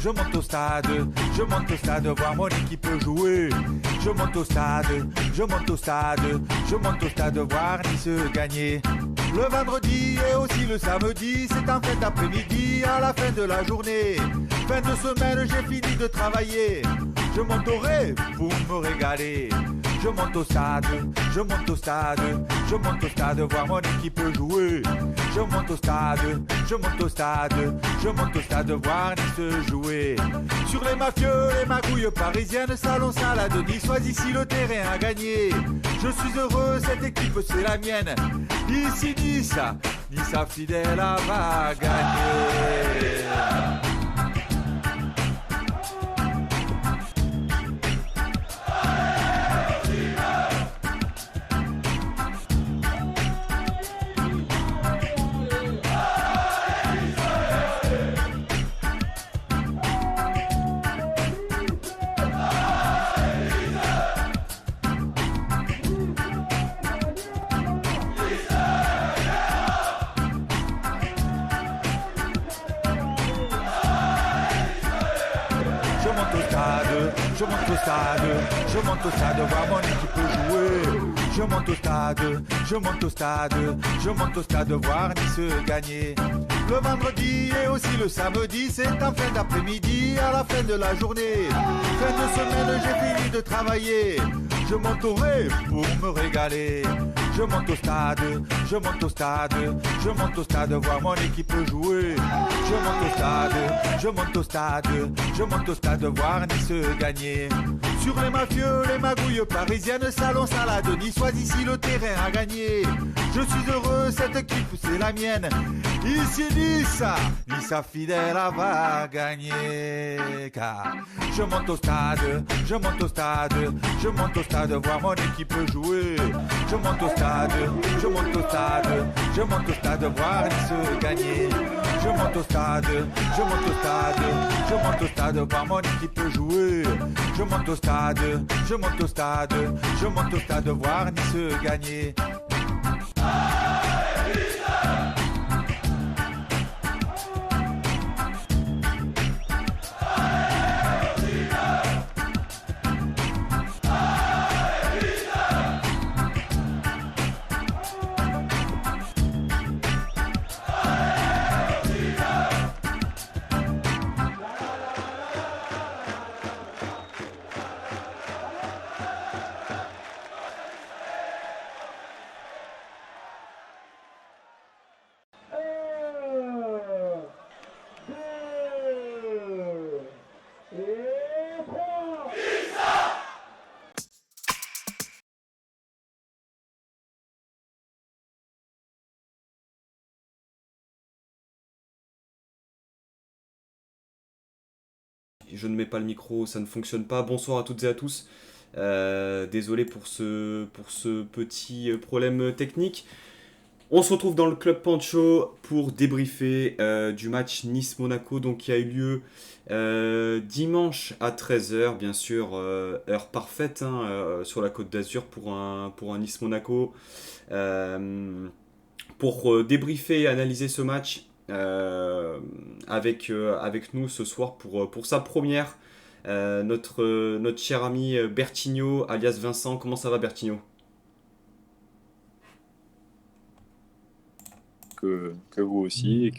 Je monte au stade, je monte au stade, voir mon équipe jouer. Je monte au stade, je monte au stade, je monte au stade, voir Nice gagner. Le vendredi et aussi le samedi, c'est en fin d'après-midi à la fin de la journée. Fin de semaine, j'ai fini de travailler. Je monte au rêve pour me régaler. Je monte au stade, je monte au stade, je monte au stade, voir mon équipe jouer. Je monte au stade, je monte au stade, je monte au stade, voir Nice jouer. Sur les mafieux, les magouilles parisiennes, salon salade niçoise, ici le terrain a gagné. Je suis heureux, cette équipe c'est la mienne. Ici Nice, Nice fidèle va gagner. au stade, je monte au stade voir mon équipe jouer. Je monte au stade, je monte au stade, je monte au stade voir Nice gagner. Le vendredi et aussi le samedi, c'est en fin d'après-midi, à la fin de la journée. Fin de semaine, j'ai fini de travailler. Je monterai pour me régaler. Je monte au stade, je monte au stade, je monte au stade voir mon équipe jouer. Je monte au stade, je monte au stade, je monte au stade voir Nice gagner. Sur les mafieux, les magouilles parisiennes, salon salade, niçois ici le terrain à gagner. Je suis heureux, cette équipe c'est la mienne. Ici Nice, Nice fidèle va gagner. Car je monte au stade, je monte au stade, je monte au stade voir mon équipe jouer. Je monte au stade, je monte au stade, je monte au stade voir Nice gagner. Je monte au stade, je monte au stade, je monte au stade voir mon équipe jouer. Je monte au stade, je monte au stade, je monte au stade voir Nice gagner. Je ne mets pas le micro, ça ne fonctionne pas. Bonsoir à toutes et à tous. Désolé pour ce petit problème technique. On se retrouve dans le Club Pancho pour débriefer du match Nice-Monaco, donc qui a eu lieu dimanche à 13h, bien sûr, heure parfaite sur la Côte d'Azur pour un Nice-Monaco. Pour débriefer et analyser ce match, avec nous ce soir pour sa première, notre cher ami Bertigno alias Vincent. Comment ça va, Bertigno? Que vous aussi, et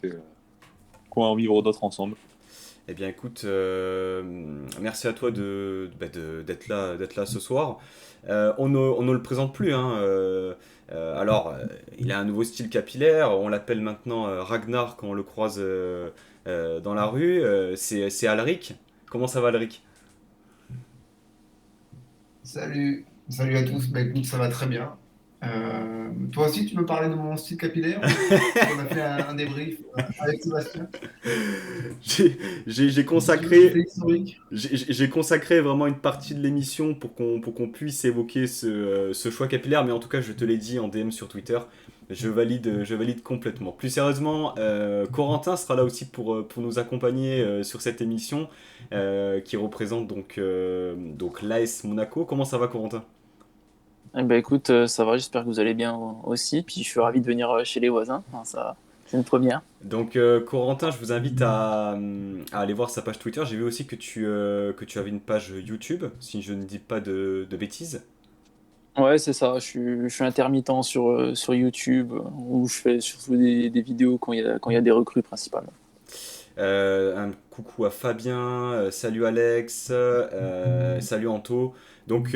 qu'on va en vivre d'autres ensemble. Eh bien écoute, merci à toi d'être là ce soir. On ne le présente plus, hein. Alors, il a un nouveau style capillaire, on l'appelle maintenant Ragnar quand on le croise dans la rue. C'est Alric. Comment ça va, Alric? Salut, salut à tous. Bah écoute, ça va très bien. Toi aussi, tu peux parler de mon style capillaire? On a fait un débrief avec Sébastien. J'ai C'est consacré, historique. j'ai consacré vraiment une partie de l'émission pour qu'on puisse évoquer ce choix capillaire, mais en tout cas, je te l'ai dit en DM sur Twitter, je valide complètement. Plus sérieusement, Corentin sera là aussi pour nous accompagner sur cette émission qui représente donc l'AS Monaco. Comment ça va, Corentin? Eh ben écoute, ça va, j'espère que vous allez bien aussi. Puis je suis ravi de venir chez les voisins. Enfin, ça, c'est une première. Donc Corentin, je vous invite à aller voir sa page Twitter. J'ai vu aussi que tu avais une page YouTube, si je ne dis pas de bêtises. Ouais, c'est ça. Je suis intermittent sur YouTube où je fais surtout des vidéos quand il y a des recrues principalement. Un coucou à Fabien, salut Alex, salut Anto. Donc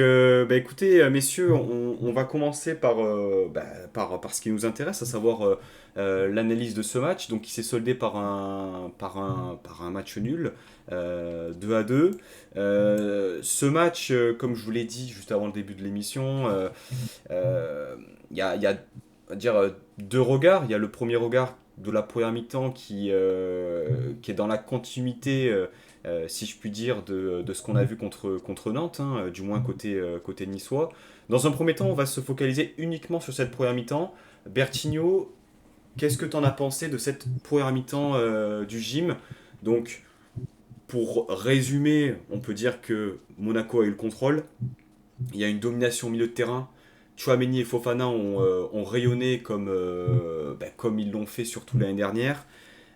écoutez messieurs, on va commencer par ce qui nous intéresse, à savoir l'analyse de ce match, donc qui s'est soldé par un match nul, 2-2. Ce match, comme je vous l'ai dit juste avant le début de l'émission, il y a on va dire, deux regards. Il y a le premier regard de la première mi-temps qui est dans la continuité, si je puis dire, de ce qu'on a vu contre Nantes, hein, du moins côté niçois. Dans un premier temps, on va se focaliser uniquement sur cette première mi-temps. Bertigno, qu'est-ce que tu en as pensé de cette première mi-temps du gym? Donc, pour résumer, on peut dire que Monaco a eu le contrôle. Il y a une domination au milieu de terrain. Tchouaméni et Fofana ont rayonné comme ils l'ont fait surtout l'année dernière.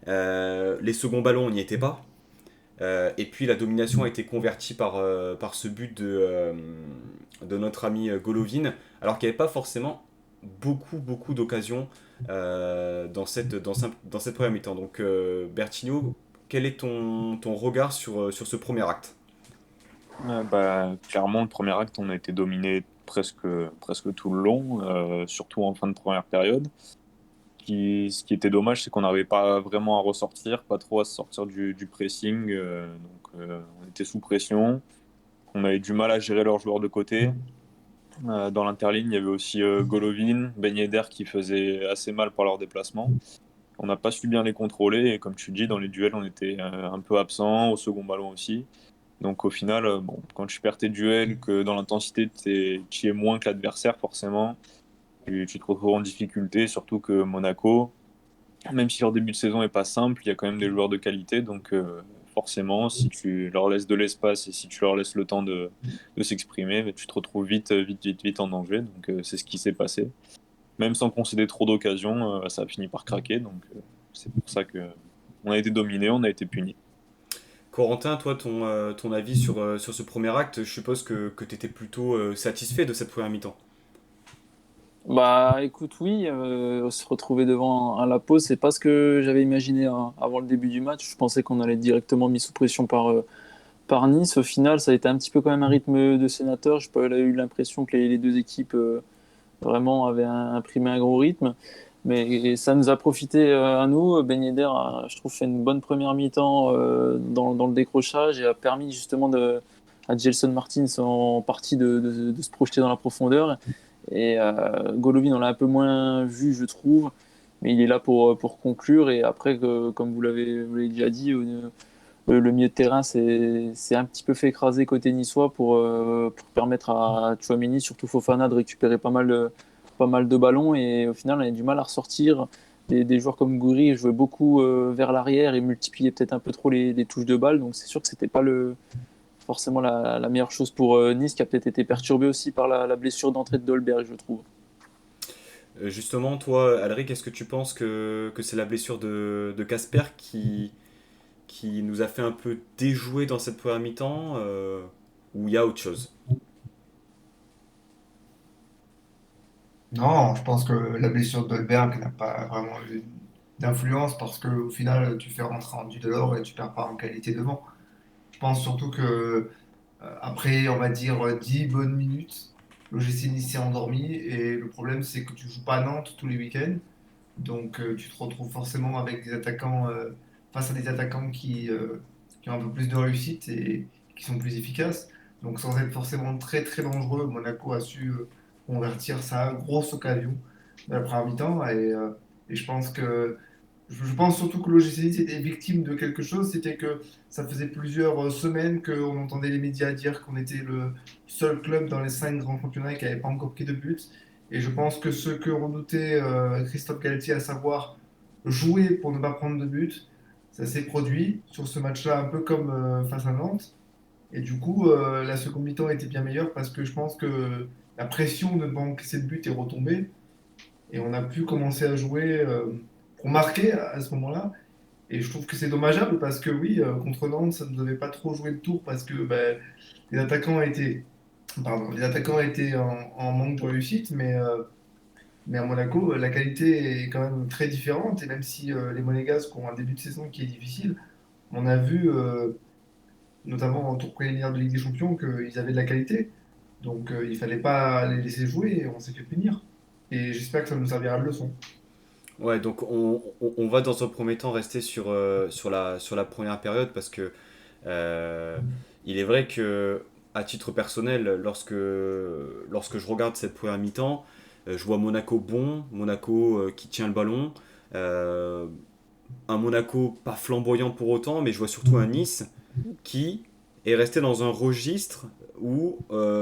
Les seconds ballons, on n'y était pas. Et puis la domination a été convertie par ce but de notre ami Golovin, alors qu'il n'y avait pas forcément beaucoup d'occasions dans cette première mi-temps. Donc Bertinho, quel est ton regard sur ce premier acte? Clairement, le premier acte, on a été dominé presque tout le long, surtout en fin de première période. Ce qui était dommage, c'est qu'on n'arrivait pas vraiment à ressortir, pas trop à se sortir du pressing. On était sous pression. On avait du mal à gérer leurs joueurs de côté. Dans l'interligne, il y avait aussi Golovin, Ben Yedder qui faisait assez mal par leur déplacement. On n'a pas su bien les contrôler et comme tu dis, dans les duels, on était un peu absent, au second ballon aussi. Donc au final, quand tu perds tes duels, que dans l'intensité, tu es moins que l'adversaire, forcément, tu te retrouves en difficulté, surtout que Monaco, même si leur début de saison n'est pas simple, il y a quand même des joueurs de qualité. Donc forcément, si tu leur laisses de l'espace et si tu leur laisses le temps de s'exprimer, tu te retrouves vite en danger. Donc c'est ce qui s'est passé. Même sans concéder trop d'occasions, ça a fini par craquer. Donc c'est pour ça que on a été dominé, on a été puni. Corentin, toi, ton avis sur ce premier acte, je suppose que tu étais plutôt satisfait de cette première mi-temps. Bah écoute, oui, se retrouver devant la pause, c'est pas ce que j'avais imaginé hein, avant le début du match. Je pensais qu'on allait être directement mis sous pression par Nice. Au final, ça a été un petit peu quand même un rythme de sénateur. J'ai pas eu l'impression que les deux équipes vraiment avaient imprimé un gros rythme. Mais ça nous a profité à nous. Ben Yedder a, je trouve, fait une bonne première mi-temps dans le décrochage et a permis justement à Gelson Martins en partie de se projeter dans la profondeur. Et Golovin, on l'a un peu moins vu, je trouve, mais il est là pour conclure. Et après, comme vous l'avez déjà dit, le milieu de terrain c'est un petit peu fait écraser côté niçois pour permettre à Tchouaméni, surtout Fofana, de récupérer pas mal de ballons. Et au final, on a du mal à ressortir. Des joueurs comme Gouiri jouaient beaucoup vers l'arrière et multipliaient peut-être un peu trop les touches de balle. Donc c'est sûr que c'était pas forcément la meilleure chose pour Nice, qui a peut-être été perturbé aussi par la blessure d'entrée de Dolberg, je trouve. Justement, toi, Alric, est-ce que tu penses que c'est la blessure de Casper qui nous a fait un peu déjouer dans cette première mi-temps ou il y a autre chose? Non, je pense que la blessure de Dolberg n'a pas vraiment eu d'influence parce qu'au final, tu fais rentrer en Delors et tu perds pas en qualité devant. Je pense surtout que après, on va dire 10 bonnes minutes, l'OGC Nice s'est endormi et le problème, c'est que tu joues pas à Nantes tous les week-ends. Donc, tu te retrouves forcément avec des attaquants, face à des attaquants qui ont un peu plus de réussite et qui sont plus efficaces. Donc, sans être forcément très très dangereux, Monaco a su convertir sa grosse occasion de la première mi-temps. Et je pense que je pense surtout que l'OGC Nice était victime de quelque chose, c'était que ça faisait plusieurs semaines qu'on entendait les médias dire qu'on était le seul club dans les 5 grands championnats qui n'avait pas encore pris de but. Et je pense que ce que redoutait Christophe Galtier, à savoir jouer pour ne pas prendre de but, ça s'est produit sur ce match-là, un peu comme face à Nantes. Et du coup, la seconde mi-temps était bien meilleure parce que je pense que la pression de ne pas encaisser de but est retombée. Et on a pu commencer à jouer pour marquer à ce moment-là. Et je trouve que c'est dommageable parce que oui, contre Nantes, ça ne nous avait pas trop joué le tour parce que ben, les attaquants étaient, les attaquants étaient en manque de réussite, mais à Monaco, la qualité est quand même très différente. Et même si les Monégasques ont un début de saison qui est difficile, on a vu, notamment en tour préliminaire de Ligue des Champions, qu'ils avaient de la qualité. Donc il fallait pas les laisser jouer et on s'est fait punir. Et j'espère que ça nous servira de leçon. Ouais, donc on va dans un premier temps rester sur la première période parce que euh, il est vrai que à titre personnel, lorsque je regarde cette première mi-temps, je vois Monaco bon, Monaco qui tient le ballon, euh, un Monaco pas flamboyant pour autant, mais je vois surtout un Nice qui est resté dans un registre où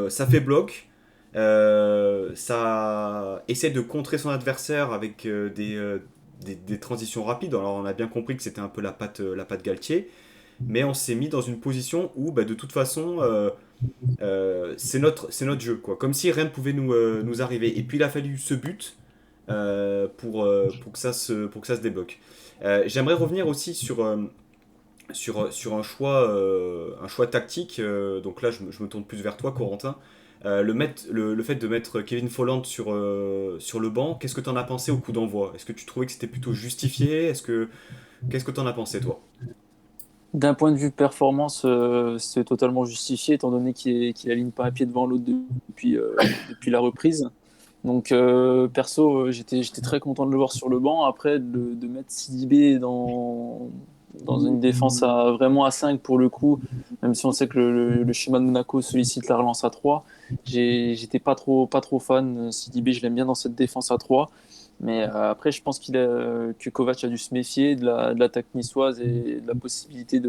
ça fait bloc, ça essaie de contrer son adversaire avec des transitions rapides. Alors on a bien compris que c'était un peu la patte Galtier, mais on s'est mis dans une position où bah, de toute façon c'est notre jeu, quoi. Comme si rien ne pouvait nous arriver. Et puis il a fallu ce but pour que ça se débloque. J'aimerais revenir aussi sur un choix tactique. Donc là, je me tourne plus vers toi, Corentin. Le fait de mettre Kevin Folland sur le banc, qu'est-ce que tu en as pensé au coup d'envoi? Est-ce que tu trouvais que c'était plutôt justifié? Qu'est-ce que tu en as pensé, toi? D'un point de vue performance, c'est totalement justifié, étant donné qu'il aligne pas un pied devant l'autre depuis la reprise. Donc, perso, j'étais très content de le voir sur le banc. Après, de mettre Sidibé dans une défense vraiment à 5 pour le coup, même si on sait que le schéma de Monaco sollicite la relance à 3, j'étais pas trop fan. Sidibé, je l'aime bien dans cette défense à 3. Mais après, je pense que Kovac a dû se méfier de l'attaque niçoise et de la possibilité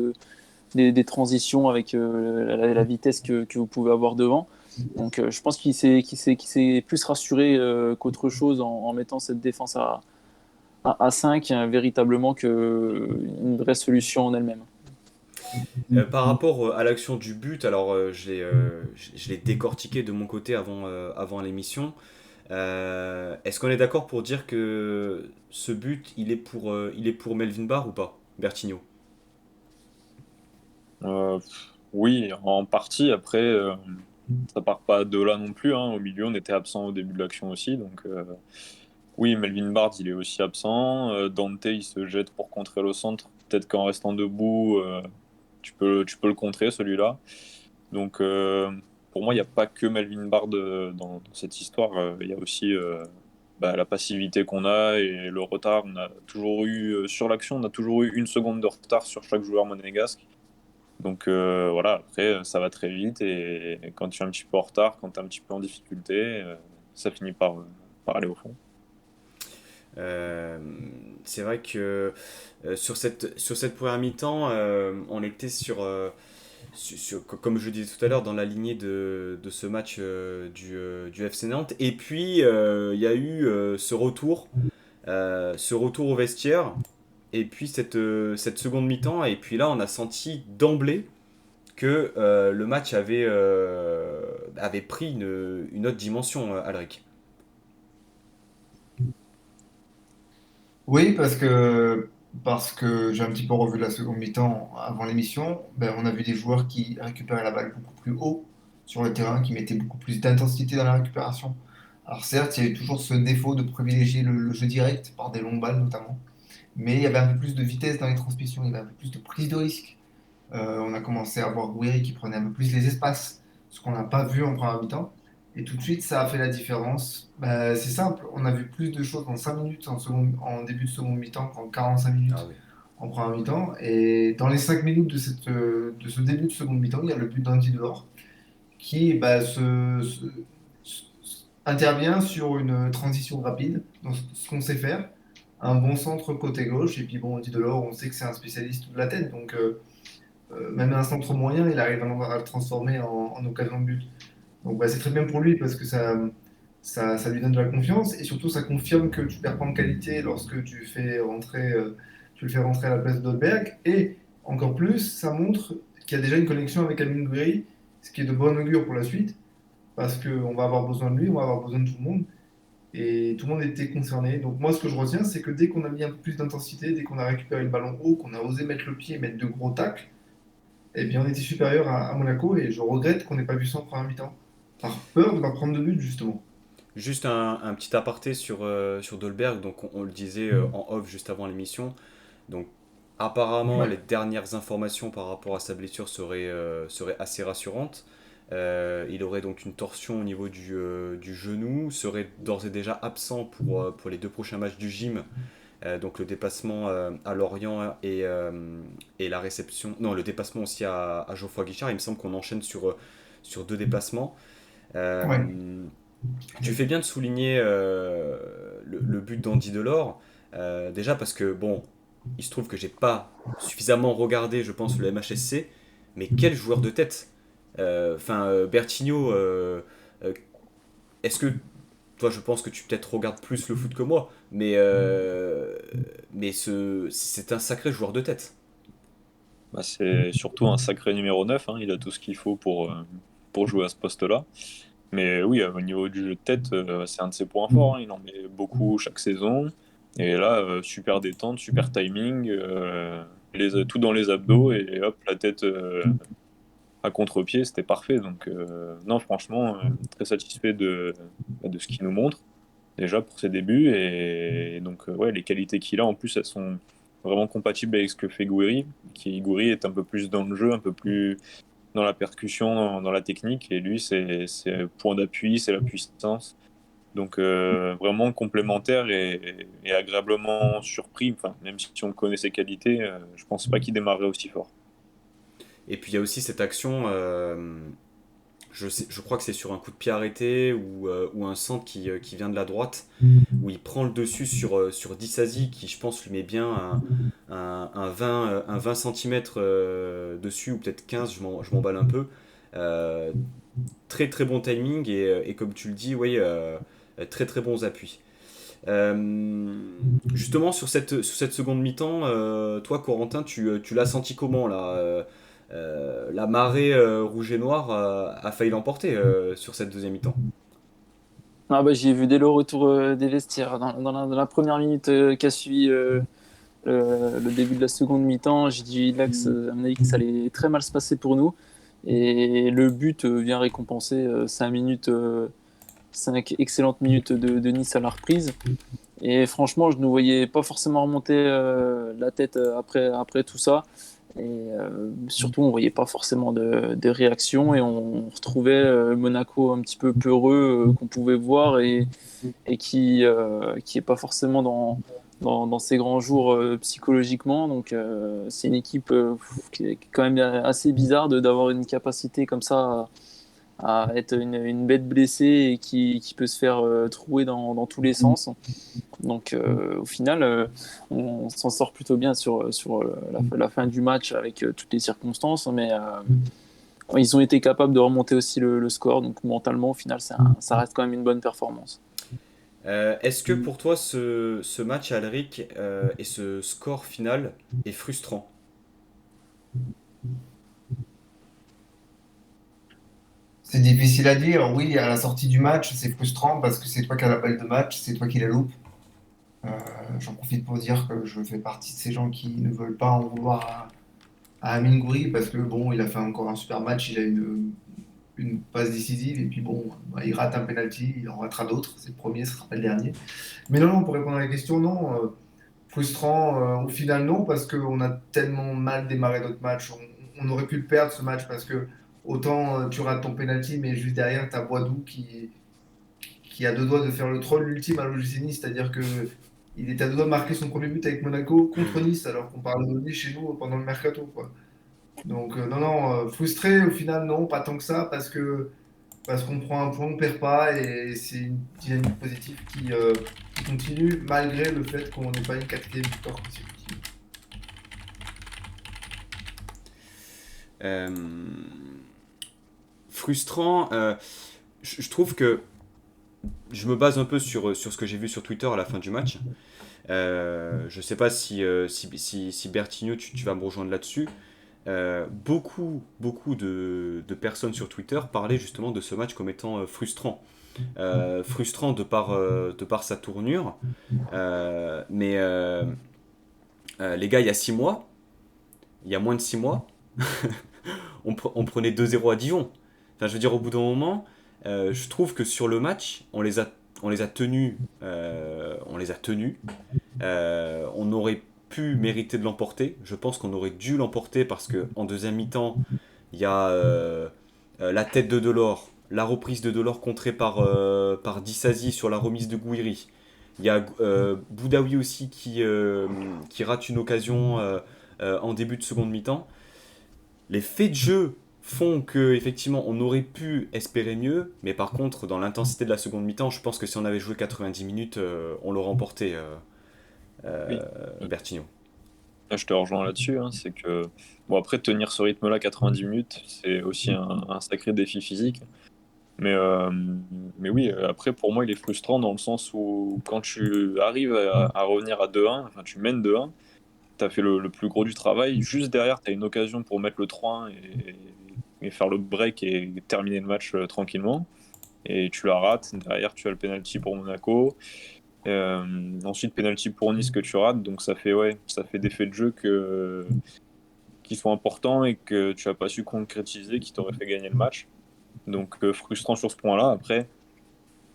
des transitions avec la vitesse que vous pouvez avoir devant. Donc je pense qu'il s'est plus rassuré qu'autre chose en mettant cette défense à 5, véritablement qu'une vraie solution en elle-même. Par rapport à l'action du but, alors je l'ai décortiqué de mon côté avant l'émission. Est-ce qu'on est d'accord pour dire que ce but, il est pour Melvin Barr ou pas, Bertigno? Oui, en partie. Après, ça part pas de là non plus, hein. Au milieu, on était absent au début de l'action aussi. Donc, oui, Melvin Bard, il est aussi absent. Dante, il se jette pour contrer le centre. Peut-être qu'en restant debout, tu peux le contrer, celui-là. Donc, pour moi, il n'y a pas que Melvin Bard dans cette histoire. Il y a aussi la passivité qu'on a et le retard. On a toujours eu, sur l'action, on a toujours eu une seconde de retard sur chaque joueur monégasque. Donc voilà, après, ça va très vite et quand tu es un petit peu en retard, quand tu es un petit peu en difficulté, ça finit par aller au fond. Euh, c'est vrai que sur cette première mi-temps, on était comme je le disais tout à l'heure, dans la lignée de ce match du FC Nantes. Et puis, il y a eu ce retour au vestiaire, et puis cette seconde mi-temps. Et puis là, on a senti d'emblée que le match avait pris une autre dimension, Alric. Oui, parce que j'ai un petit peu revu la seconde mi-temps avant l'émission. Ben, on a vu des joueurs qui récupéraient la balle beaucoup plus haut sur le terrain, qui mettaient beaucoup plus d'intensité dans la récupération. Alors certes, il y a eu toujours ce défaut de privilégier le jeu direct par des longues balles notamment, mais il y avait un peu plus de vitesse dans les transmissions, il y avait un peu plus de prise de risque. On a commencé à voir Gouiri qui prenait un peu plus les espaces, ce qu'on n'a pas vu en première mi-temps. Et tout de suite, ça a fait la différence. Bah, c'est simple, on a vu plus de choses en 5 minutes en début de seconde mi-temps qu'en 45 Ah minutes oui. en première mi-temps. Et dans les 5 minutes de ce début de seconde mi-temps, il y a le but d'Andy Delors qui intervient sur une transition rapide, dans ce qu'on sait faire. Un bon centre côté gauche, et puis bon, Andy Delors, on sait que c'est un spécialiste de la tête, donc même un centre moyen, il arrive à le transformer en occasion de but. Donc bah, c'est très bien pour lui parce que ça lui donne de la confiance et surtout ça confirme que tu perds pas en qualité lorsque tu le fais rentrer à la place d'Odberg. Et encore plus, ça montre qu'il y a déjà une connexion avec Amine Gouiri, ce qui est de bon augure pour la suite parce qu'on va avoir besoin de lui, on va avoir besoin de tout le monde et tout le monde était concerné. Donc moi, ce que je retiens, c'est que dès qu'on a mis un peu plus d'intensité, dès qu'on a récupéré le ballon haut, qu'on a osé mettre le pied et mettre de gros tacles, eh bien, on était supérieur à Monaco et je regrette qu'on n'ait pas vu ça en première mi-temps. Par peur de ne pas prendre de but, justement. Juste un petit aparté sur Dolberg, donc on le disait en off juste avant l'émission. Donc apparemment Ouais. les dernières informations par rapport à sa blessure seraient assez rassurantes. Il aurait donc une torsion au niveau du genou, serait d'ores et déjà absent pour les deux prochains matchs du gym, donc le déplacement à Lorient et la réception, non le déplacement aussi à Geoffroy Guichard, il me semble qu'on enchaîne sur deux déplacements. Ouais. Euh, Tu fais bien de souligner le but d'Andy Delors, déjà parce que, bon, il se trouve que j'ai pas suffisamment regardé, je pense, le MHSC, mais quel joueur de tête. Bertigno, euh, est-ce que, toi, je pense que tu peut-être regardes plus le foot que moi, mais c'est un sacré joueur de tête. Bah, c'est surtout un sacré numéro 9, hein. Il a tout ce qu'il faut pour jouer à ce poste-là. Mais oui, au niveau du jeu de tête, c'est un de ses points forts, hein. Il en met beaucoup chaque saison. Et là, super détente, super timing. tout dans les abdos et hop, la tête à contre-pied, c'était parfait. Donc, non, franchement, très satisfait de ce qu'il nous montre, déjà pour ses débuts. Et donc, ouais, les qualités qu'il a, en plus, elles sont vraiment compatibles avec ce que fait Gouiri. Gouiri est un peu plus dans le jeu, un peu plus dans la percussion, dans la technique. Et lui, c'est point d'appui, c'est la puissance. Donc, vraiment complémentaire et agréablement surpris. Enfin, même si on connaît ses qualités, je pense pas qu'il démarrerait aussi fort. Et puis il y a aussi cette action, je crois que c'est sur un coup de pied arrêté ou un centre qui vient de la droite, où il prend le dessus sur Disasi, qui je pense lui met bien un 20 cm dessus, ou peut-être 15, je m'emballe un peu. Euh, Très très bon timing et comme tu le dis, oui, très très bons appuis. Justement, sur cette seconde mi-temps, toi, Corentin, tu l'as senti comment là la marée rouge et noire a failli l'emporter sur cette deuxième mi-temps. Ah bah, j'ai vu dès le retour des vestiaires, dans la première minute qui a suivi le début de la seconde mi-temps, j'ai dit là que, à mon avis, que ça allait très mal se passer pour nous. Et le but vient récompenser 5 excellentes minutes de Nice à la reprise. Et franchement, je ne voyais pas forcément remonter la tête après tout ça. Et surtout, on voyait pas forcément de réaction et on retrouvait Monaco un petit peu peureux qu'on pouvait voir et qui est pas forcément dans ses grands jours psychologiquement. Donc, c'est une équipe qui est quand même assez bizarre d'avoir une capacité comme ça à être une bête blessée et qui peut se faire trouer dans tous les sens. Donc au final, on s'en sort plutôt bien sur la fin du match avec toutes les circonstances, mais ils ont été capables de remonter aussi le score. Donc mentalement, au final, ça reste quand même une bonne performance. Est-ce que pour toi, ce match à Alric et ce score final est frustrant? C'est difficile à dire. Oui, à la sortie du match, c'est frustrant parce que c'est toi qui as la balle de match, c'est toi qui la loupe. Euh, J'en profite pour dire que je fais partie de ces gens qui ne veulent pas en vouloir à Amine Gouiri parce que bon, il a fait encore un super match, il a une passe décisive et puis bon, bah, il rate un penalty, il en ratera d'autres. C'est le premier, ce sera pas le dernier. Mais non, non, pour répondre à la question, non. Frustrant, au final, non, parce qu'on a tellement mal démarré notre match. On aurait pu le perdre ce match parce que autant tu rates ton penalty, mais juste derrière, tu as Boadou qui a deux doigts de faire le troll ultime à l'OGC Nice, c'est-à-dire que il est à deux doigts de marquer son premier but avec Monaco contre Nice, alors qu'on parle de Nice chez nous pendant le mercato, quoi. Donc, non, non, frustré, au final, non, pas tant que ça, parce qu'on prend un point, on perd pas, et c'est une dynamique positive qui continue, malgré le fait qu'on n'ait pas une quatrième victoire consécutive. Euh, Frustrant, je trouve que je me base un peu sur ce que j'ai vu sur Twitter à la fin du match. Je sais pas si Bertigno, tu vas me rejoindre là-dessus. Beaucoup de personnes sur Twitter parlaient justement de ce match comme étant frustrant. Frustrant de par sa tournure. Mais les gars, il y a moins de 6 mois, on prenait 2-0 à Dijon. Enfin, je veux dire, au bout d'un moment, je trouve que sur le match, on les a tenus. On les a tenus. On aurait pu mériter de l'emporter. Je pense qu'on aurait dû l'emporter parce qu'en deuxième mi-temps, il y a la tête de Delors, la reprise de Delors contrée par Disasi sur la remise de Gouiri. Il y a Boudaoui aussi qui rate une occasion en début de seconde mi-temps. Les faits de jeu font que effectivement on aurait pu espérer mieux, mais par contre dans l'intensité de la seconde mi-temps, je pense que si on avait joué 90 minutes, on l'aurait emporté, Oui, Bertigno. là, je te rejoins là-dessus. Hein, c'est que, bon, après, tenir ce rythme-là 90 minutes, c'est aussi un sacré défi physique. Mais, euh, mais oui, après, pour moi, il est frustrant dans le sens où quand tu arrives à revenir à 2-1, enfin, tu mènes 2-1, tu as fait le plus gros du travail. Juste derrière, tu as une occasion pour mettre le 3-1 et faire le break et terminer le match tranquillement. Et tu la rates. Derrière, tu as le penalty pour Monaco. Ensuite, penalty pour Nice que tu rates, donc ça fait des faits de jeu qui sont importants et que tu n'as pas su concrétiser, qui t'auraient fait gagner le match. Donc frustrant sur ce point-là. Après,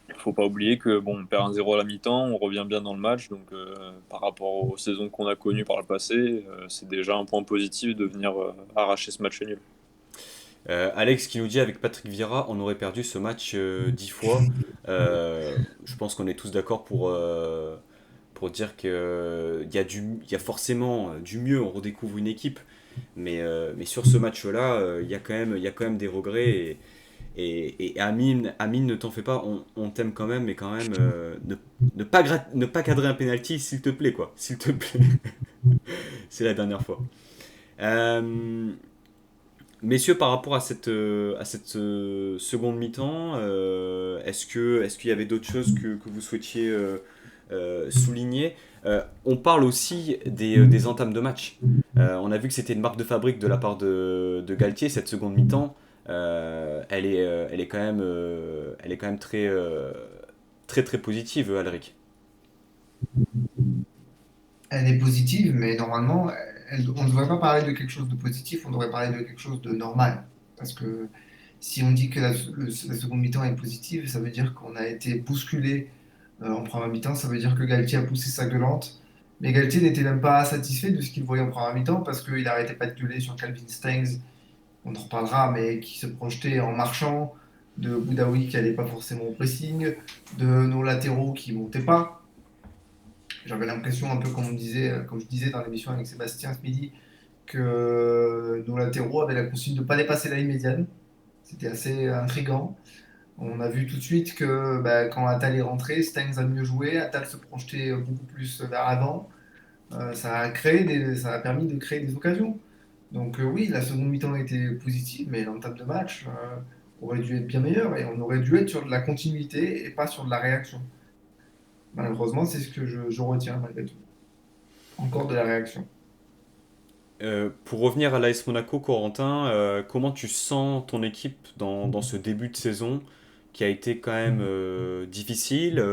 il ne faut pas oublier que bon, on perd 1-0 à la mi-temps, on revient bien dans le match, donc par rapport aux saisons qu'on a connues par le passé, c'est déjà un point positif de venir arracher ce match nul. Alex qui nous dit avec Patrick Vieira, on aurait perdu ce match 10 fois. Je pense qu'on est tous d'accord pour dire qu'il y a forcément du mieux, on redécouvre une équipe. Mais sur ce match-là, il y a quand même des regrets. Et Amine, ne t'en fais pas, on t'aime quand même, mais quand même, ne pas cadrer un penalty, s'il te plaît, quoi. S'il te plaît. C'est la dernière fois. Euh, Messieurs, par rapport à cette seconde mi-temps, est-ce qu'il y avait d'autres choses que vous souhaitiez souligner? On parle aussi des entames de match. On a vu que c'était une marque de fabrique de la part de Galtier, cette seconde mi-temps. Elle est quand même très très positive, Alric. Elle est positive, mais normalement, on ne devrait pas parler de quelque chose de positif, on devrait parler de quelque chose de normal. Parce que si on dit que la seconde mi-temps est positive, ça veut dire qu'on a été bousculé en première mi-temps, ça veut dire que Galtier a poussé sa gueulante. Mais Galtier n'était même pas satisfait de ce qu'il voyait en première mi-temps parce qu'il n'arrêtait pas de gueuler sur Calvin Stengs, on en reparlera, mais qui se projetait en marchant, de Boudaoui qui n'allait pas forcément au pressing, de nos latéraux qui ne montaient pas. J'avais l'impression, un peu comme on disait, comme je disais dans l'émission avec Sébastien ce midi, que nos latéraux avaient la consigne de ne pas dépasser la ligne médiane. C'était assez intriguant. On a vu tout de suite que bah, quand Attal est rentré, Stengs a mieux joué, Attal se projetait beaucoup plus vers l'avant. Ça a permis de créer des occasions. Donc oui, la seconde mi-temps était positive, mais l'entame de match aurait dû être bien meilleure et on aurait dû être sur de la continuité et pas sur de la réaction. Malheureusement, c'est ce que je retiens malgré tout. Encore de la réaction. Pour revenir à l'AS Monaco, Corentin, comment tu sens ton équipe dans ce début de saison qui a été quand même difficile,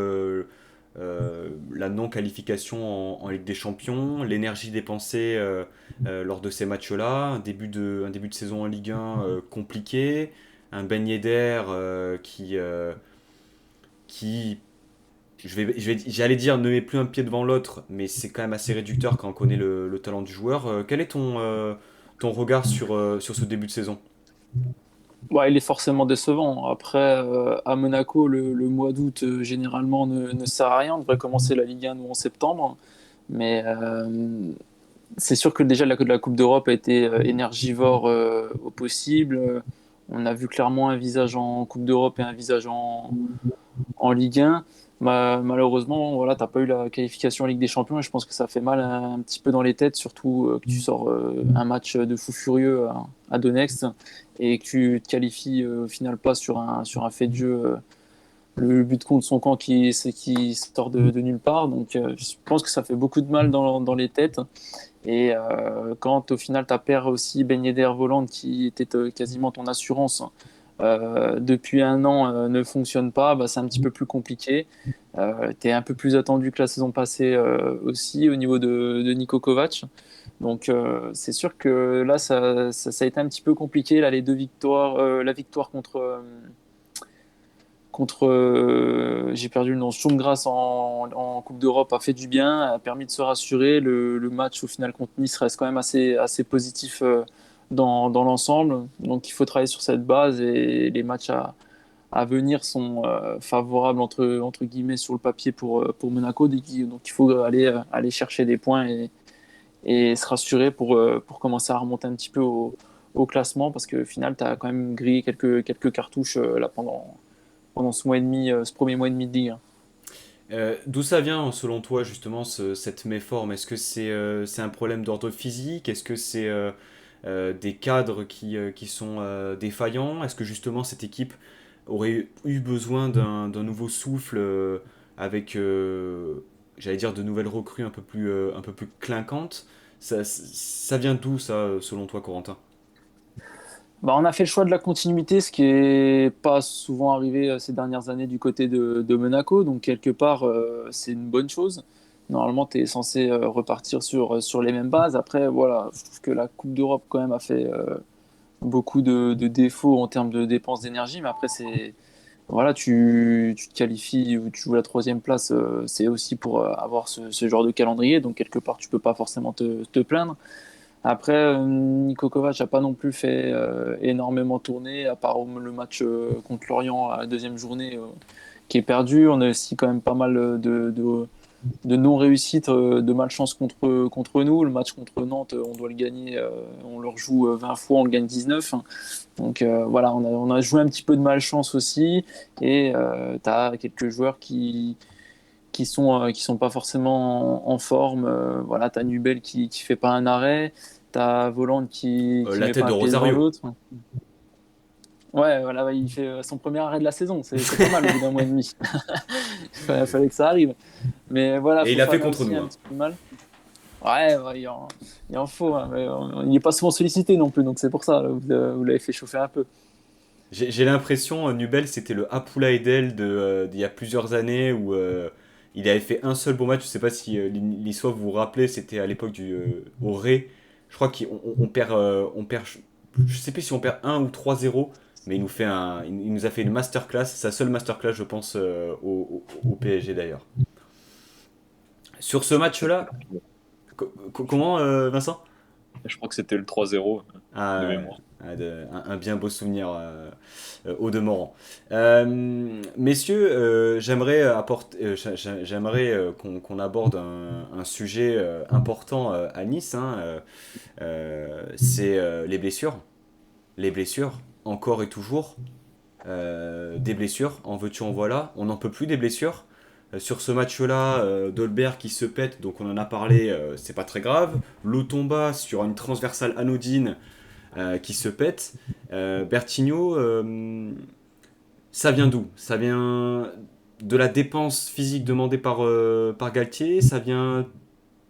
la non-qualification en Ligue des Champions, l'énergie dépensée lors de ces matchs-là, un début de saison en Ligue 1 compliqué, un Ben Yedder qui j'allais dire ne met plus un pied devant l'autre, mais c'est quand même assez réducteur quand on connaît le talent du joueur. Quel est ton regard sur ce début de saison? Ouais, il est forcément décevant. Après, à Monaco, le mois d'août, généralement, ne sert à rien. On devrait commencer la Ligue 1 nous, en septembre. Mais c'est sûr que déjà la Coupe d'Europe a été énergivore au possible. On a vu clairement un visage en Coupe d'Europe et un visage en Ligue 1. Malheureusement, voilà, t'as pas eu la qualification en Ligue des Champions et je pense que ça fait mal un petit peu dans les têtes, surtout que tu sors un match de fou furieux à Donetsk et que tu te qualifies au final pas sur un fait de jeu, le but contre son camp qui sort de nulle part. Donc je pense que ça fait beaucoup de mal dans les têtes. Et quand au final tu perds aussi Ben Yedder Voland qui était quasiment ton assurance depuis un an ne fonctionne pas, bah, c'est un petit peu plus compliqué. Tu es un peu plus attendu que la saison passée aussi au niveau de Niko Kovac. Donc c'est sûr que là ça a été un petit peu compliqué. Là, les deux victoires, la victoire contre j'ai perdu le nom, Sturm Graz en Coupe d'Europe a fait du bien, a permis de se rassurer. Le match au final contre Nice reste quand même assez positif dans l'ensemble. Donc il faut travailler sur cette base et les matchs à venir sont favorables entre guillemets sur le papier pour Monaco. Donc il faut aller chercher des points et se rassurer pour commencer à remonter un petit peu au classement parce qu'au final tu as quand même grillé quelques cartouches là pendant ce mois et demi, ce premier mois et demi de Ligue 1. D'où ça vient, selon toi, justement, cette méforme? Est-ce que c'est un problème d'ordre physique? Est-ce que c'est des cadres qui sont défaillants? Est-ce que justement cette équipe aurait eu besoin d'un nouveau souffle avec, j'allais dire, de nouvelles recrues un peu plus clinquantes? Ça vient d'où, ça, selon toi, Corentin? Bah, on a fait le choix de la continuité, ce qui est pas souvent arrivé ces dernières années du côté de Monaco. Donc, quelque part, c'est une bonne chose. Normalement, tu es censé repartir sur les mêmes bases. Après, voilà, je trouve que la Coupe d'Europe, quand même, a fait beaucoup de défauts en termes de dépenses d'énergie. Mais après, voilà, tu te qualifies ou tu joues la troisième place, c'est aussi pour avoir ce genre de calendrier. Donc, quelque part, tu peux pas forcément te plaindre. Après, Niko Kovac n'a pas non plus fait énormément tourner, à part le match contre Lorient à la deuxième journée qui est perdu. On a aussi quand même pas mal de non-réussites, de malchance contre nous. Le match contre Nantes, on doit le gagner, on le rejoue 20 fois, on le gagne 19. Donc voilà, on a joué un petit peu de malchance aussi. Et tu as quelques joueurs qui sont pas forcément en forme. Voilà, tu as Nubel qui fait pas un arrêt. T'as Voland qui La met tête pas de un pied devant Rosario. l'autre. Ouais, voilà, ouais, il fait son premier arrêt de la saison. C'est pas mal au bout d'un mois et demi. Fallait que ça arrive. Mais voilà, Et il l'a fait Fofana contre aussi nous, un hein. petit peu mal. Ouais, ouais, il en faut, hein, mais il n'est pas souvent sollicité non plus, donc c'est pour ça, là, vous l'avez fait chauffer un peu. J'ai l'impression, Nubel, c'était le Apula Edel d'il y a plusieurs années où il avait fait un seul bon match. Je sais pas si l'histoire vous vous rappelez, c'était à l'époque au Ré. Je crois qu'on perd, je sais plus si on perd 1 ou 3-0, mais il nous a fait une masterclass, sa seule masterclass, je pense, au PSG d'ailleurs. Sur ce match-là, comment, Vincent? Je crois que c'était le 3-0 de Ah, mémoire. un bien beau souvenir au demeurant. Messieurs, j'aimerais qu'on aborde un sujet important à Nice, hein, c'est les blessures. Les blessures, encore et toujours. Des blessures, en veux-tu, en voilà. On n'en peut plus des blessures. Sur ce match-là, Dolberg qui se pète, donc on en a parlé, c'est pas très grave. Lotomba sur une transversale anodine qui se pète. Bertigno, ça vient d'où? Ça vient de la dépense physique demandée par Galtier, ça vient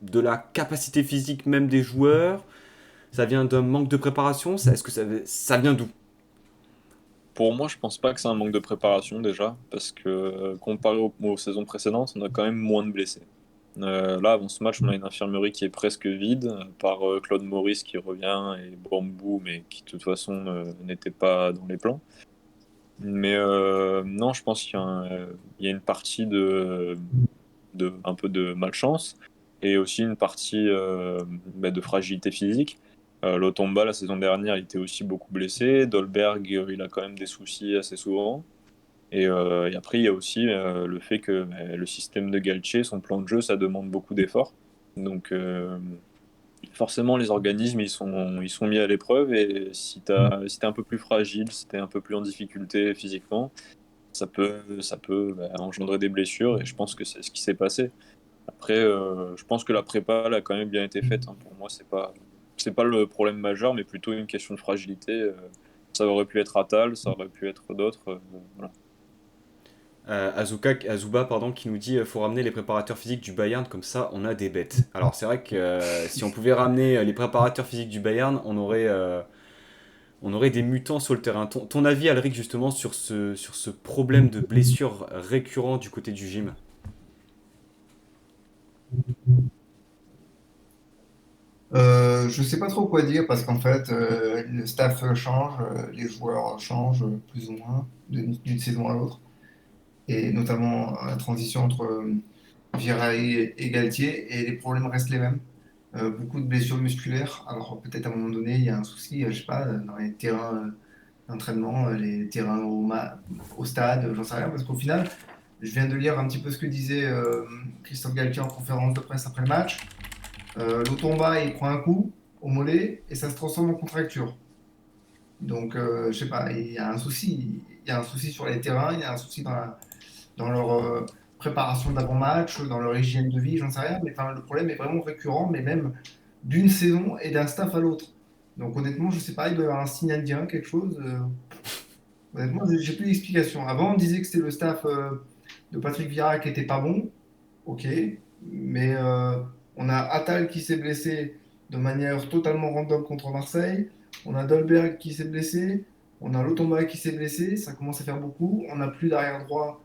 de la capacité physique même des joueurs, ça vient d'un manque de préparation, est-ce que ça vient d'où? Pour moi, je pense pas que c'est un manque de préparation déjà, parce que comparé aux saisons précédentes, on a quand même moins de blessés. Là, avant ce match, on a une infirmerie qui est presque vide, par Claude Maurice qui revient et Bambou, mais qui de toute façon n'était pas dans les plans. Mais non, je pense qu'il y a une partie un peu de malchance et aussi une partie de fragilité physique. Lotomba, la saison dernière, il était aussi beaucoup blessé. Dolberg, il a quand même des soucis assez souvent. Et après, il y a aussi le fait que le système de Galtier, son plan de jeu, ça demande beaucoup d'efforts. Donc, forcément, les organismes, ils sont mis à l'épreuve. Et si t'es un peu plus fragile, si t'es un peu plus en difficulté physiquement, ça peut engendrer des blessures. Et je pense que c'est ce qui s'est passé. Après, je pense que la prépa, elle a quand même bien été faite, hein. Pour moi, c'est pas le problème majeur, mais plutôt une question de fragilité. Ça aurait pu être Attal, ça aurait pu être d'autres. Voilà. Azuba, pardon, qui nous dit faut ramener les préparateurs physiques du Bayern, comme ça on a des bêtes. Alors c'est vrai que si on pouvait ramener les préparateurs physiques du Bayern, on aurait des mutants sur le terrain. Ton avis, Alric, justement, sur ce problème de blessure récurrent du côté du gym? Je sais pas trop quoi dire parce qu'en fait, le staff change, les joueurs changent plus ou moins d'une saison à l'autre. Et notamment la transition entre Viraille et Galtier, et les problèmes restent les mêmes. Beaucoup de blessures musculaires. Alors peut-être à un moment donné, il y a un souci, je sais pas, dans les terrains d'entraînement, les terrains au stade, j'en sais rien, parce qu'au final, je viens de lire un petit peu ce que disait Christophe Galtier en conférence de presse après le match. Lotomba, il prend un coup au mollet et ça se transforme en contracture. Donc, je sais pas, il y a un souci. Il y a un souci sur les terrains, il y a un souci dans leur préparation d'avant-match, dans leur hygiène de vie, j'en sais rien. Mais enfin, le problème est vraiment récurrent, mais même d'une saison et d'un staff à l'autre. Donc, honnêtement, je sais pas, il doit y avoir un signe indien, quelque chose. Honnêtement, j'ai plus d'explication. Avant, on disait que c'était le staff de Patrick Vieira qui était pas bon. Ok, mais on a Attal qui s'est blessé de manière totalement random contre Marseille. On a Dolberg qui s'est blessé, on a Lotomba qui s'est blessé, ça commence à faire beaucoup. On n'a plus d'arrière droit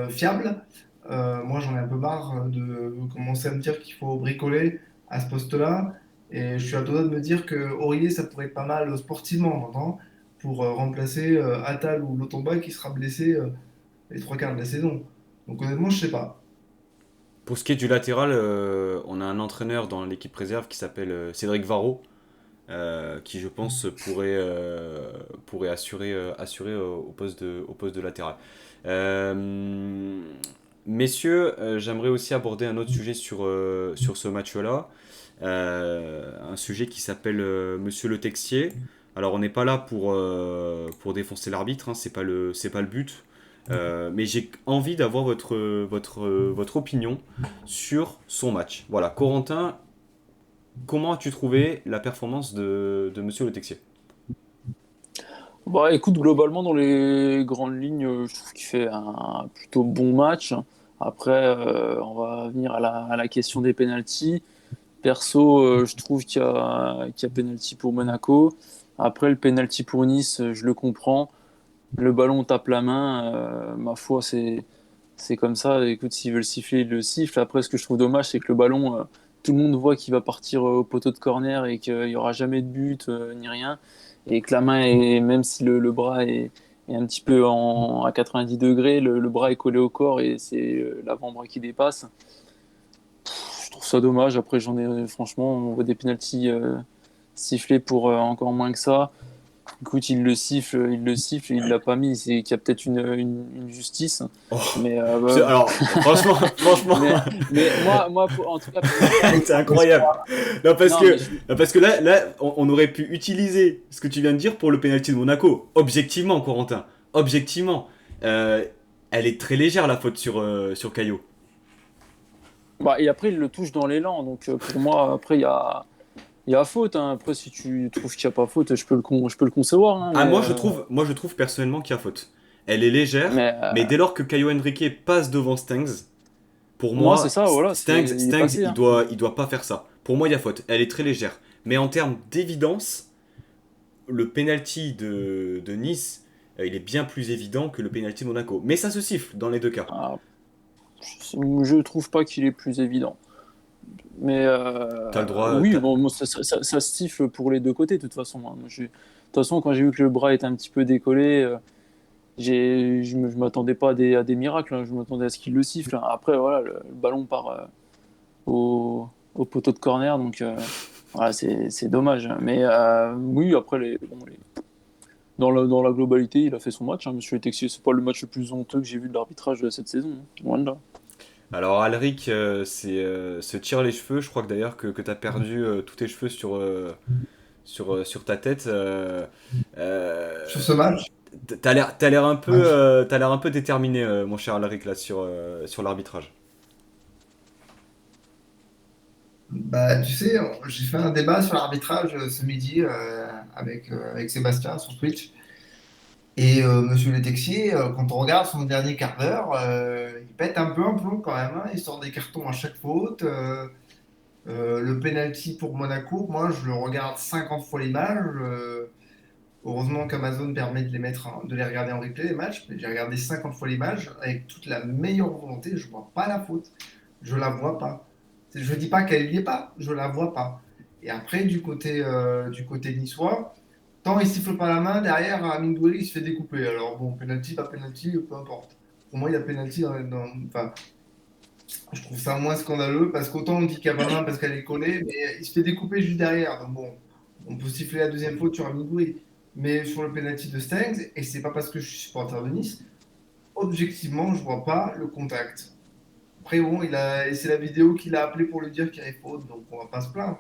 fiable. Moi, j'en ai un peu marre de commencer à me dire qu'il faut bricoler à ce poste-là. Et je suis à deux doigts de me dire que Aurier, ça pourrait être pas mal sportivement, on entend, pour remplacer Attal ou Lotomba qui sera blessé les trois quarts de la saison. Donc honnêtement, je sais pas. Pour ce qui est du latéral, on a un entraîneur dans l'équipe réserve qui s'appelle Cédric Varro, qui je pense pourrait assurer au poste de latéral. Euh, Messieurs, j'aimerais aussi aborder un autre sujet sur ce match-là. Un sujet qui s'appelle Monsieur Le Texier. Alors on n'est pas là pour défoncer l'arbitre, hein, c'est pas le but. Mais j'ai envie d'avoir votre opinion sur son match. Voilà, Corentin, comment as-tu trouvé la performance de Monsieur Le Texier? Bah écoute, globalement, dans les grandes lignes, je trouve qu'il fait un plutôt bon match. Après, on va venir à la question des pénaltys. Perso, je trouve qu'il y a pénalty pour Monaco. Après, le pénalty pour Nice, je le comprends. Le ballon tape la main, ma foi, c'est comme ça. Écoute, s'ils veulent siffler, ils le sifflent. Après, ce que je trouve dommage, c'est que le ballon, tout le monde voit qu'il va partir au poteau de corner et qu'il n'y aura jamais de but ni rien. Et que la main, même si le bras est un petit peu à 90 degrés, le bras est collé au corps et c'est l'avant-bras qui dépasse. Je trouve ça dommage. Après, franchement, on voit des pénaltys sifflés pour encore moins que ça. Écoute, il le siffle et il l'a pas mis. C'est qu'il y a peut-être une justice. Oh, Mais, alors, franchement, franchement, mais moi, en tout cas, c'est incroyable. Non, non, mais parce que là on aurait pu utiliser ce que tu viens de dire pour le penalty de Monaco. Objectivement, Corentin, objectivement, elle est très légère la faute sur Caillot. bah, et après, il le touche dans l'élan. Donc, pour moi, après, il y a faute. Hein. Après, si tu trouves qu'il n'y a pas faute, je peux le concevoir. Hein, Ah, mais, moi je trouve personnellement qu'il y a faute. Elle est légère, mais mais dès lors que Caio Henrique passe devant Stengs, pour moi, c'est moi, ça. Voilà, il est Stengs passé. Hein. il doit pas faire ça. Pour moi, il y a faute. Elle est très légère. Mais en termes d'évidence, le penalty de Nice, il est bien plus évident que le penalty de Monaco. Mais ça se siffle dans les deux cas. Ah, je trouve pas qu'il est plus évident. Mais T'as le droit. oui, bon, moi, ça se siffle pour les deux côtés, de toute façon. Hein. De toute façon, quand j'ai vu que le bras était un petit peu décollé, je m'attendais pas à des miracles. Hein. Je m'attendais à ce qu'il le siffle. Hein. Après, voilà, le ballon part au poteau de corner, donc voilà, c'est dommage. Mais oui, après, dans la globalité, il a fait son match. Hein. Monsieur Texier, c'est pas le match le plus honteux que j'ai vu de l'arbitrage de cette saison. Hein. Loin de là. Alors Alric se tire les cheveux. Je crois que d'ailleurs que tu as perdu tous tes cheveux sur ta tête. Sur ce match, T'as l'air un peu déterminé, mon cher Alric, là, sur l'arbitrage. bah, tu sais, j'ai fait un débat sur l'arbitrage ce midi avec Sébastien sur Twitch. Et Monsieur Le Texier, quand on regarde son dernier quart d'heure, il pète un peu un plomb quand même. Hein. Il sort des cartons à chaque faute. Le penalty pour Monaco, moi je le regarde 50 fois l'image. Heureusement qu'Amazon permet de les regarder en replay les matchs. Mais j'ai regardé 50 fois l'image avec toute la meilleure volonté. Je vois pas la faute. Je la vois pas. Je dis pas qu'elle y est pas. Je la vois pas. Et après du côté niçois. Tant il siffle pas la main, derrière, Amine Gouiri, il se fait découper. Alors bon, penalty, pas penalty, peu importe. Pour moi, il y a penalty enfin, je trouve ça moins scandaleux parce qu'autant on dit qu'il n'y a pas main parce qu'elle est collée, mais il se fait découper juste derrière. Donc bon, on peut siffler la deuxième faute sur Amine Gouiri. Mais sur le penalty de Stengs, et c'est pas parce que je suis supporter de Nice, objectivement, je vois pas le contact. Après, bon, et c'est la vidéo qu'il a appelé pour lui dire qu'il y avait faute, donc on va pas se plaindre.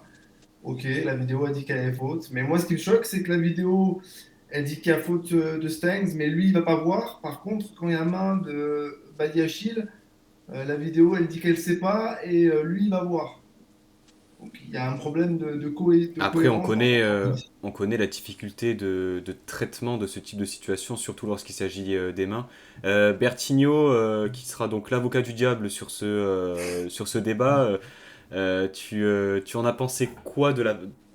Ok, la vidéo a dit qu'elle avait faute. Mais moi, ce qui me choque, c'est que la vidéo, elle dit qu'il y a faute de Stengs, mais lui, il va pas voir. Par contre, quand il y a main de Badiachil, la vidéo, elle dit qu'elle sait pas, et lui, il va voir. Donc, il y a un problème de Après, cohérence on connaît la difficulté de traitement de ce type de situation, surtout lorsqu'il s'agit des mains. Bertigno, qui sera donc l'avocat du diable sur ce débat, tu en as pensé quoi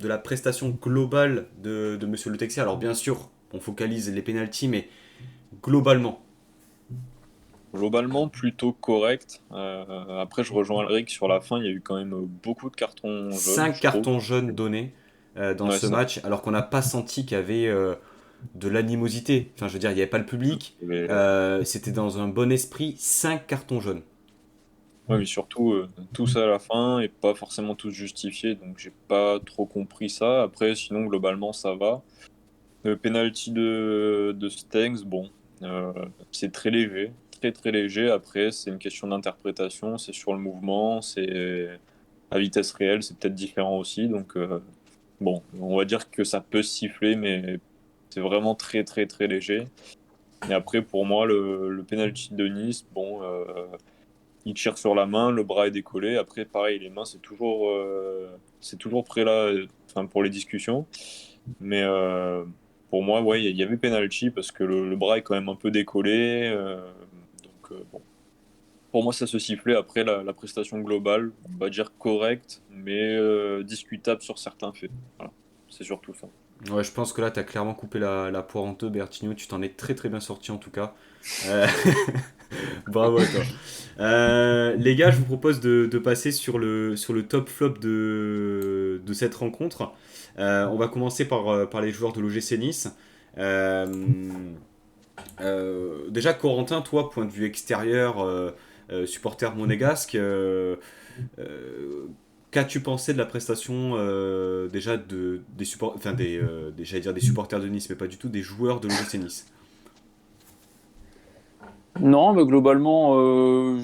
de la prestation globale de Monsieur Le Texier. Alors bien sûr, on focalise les pénaltys, mais globalement. Globalement, plutôt correct. Après, je rejoins Alric sur la fin. Il y a eu quand même beaucoup de cartons jaunes, 5 je trouve. cartons jaunes donnés dans Ouais, ce match, alors qu'on n'a pas senti qu'il y avait de l'animosité. Enfin, je veux dire, il n'y avait pas le public. mais, C'était dans un bon esprit. 5 cartons jaunes. ouais, mais surtout, tous à la fin et pas forcément tous justifiés. Donc, j'ai pas trop compris ça. Après, sinon, globalement, ça va. Le penalty de Stengs, bon, c'est très léger. Très, très léger. Après, c'est une question d'interprétation. C'est sur le mouvement. C'est à vitesse réelle. C'est peut-être différent aussi. Donc, bon, on va dire que ça peut siffler, mais c'est vraiment très, très, très léger. Et après, pour moi, le penalty de Nice, bon, il tire sur la main, le bras est décollé. Après, pareil, les mains, c'est toujours prêt là, enfin, pour les discussions. Mais pour moi, ouais, il y avait penalty parce que le bras est quand même un peu décollé. Bon, pour moi, ça se sifflait. Après, la prestation globale, on va dire correcte, mais discutable sur certains faits. Voilà, c'est surtout ça. Ouais, je pense que là, tu as clairement coupé la poire en deux, Bertigno. Tu t'en es très très bien sorti en tout cas. Euh, Bravo à toi. Les gars, je vous propose de passer sur le top flop de cette rencontre. On va commencer par les joueurs de l'OGC Nice. Euh, Déjà, Corentin, toi, point de vue extérieur, supporter monégasque, qu'as-tu pensé de la prestation déjà des support, enfin j'allais dire des supporters de Nice, mais pas du tout, des joueurs de l'OGC Nice? Non, mais globalement,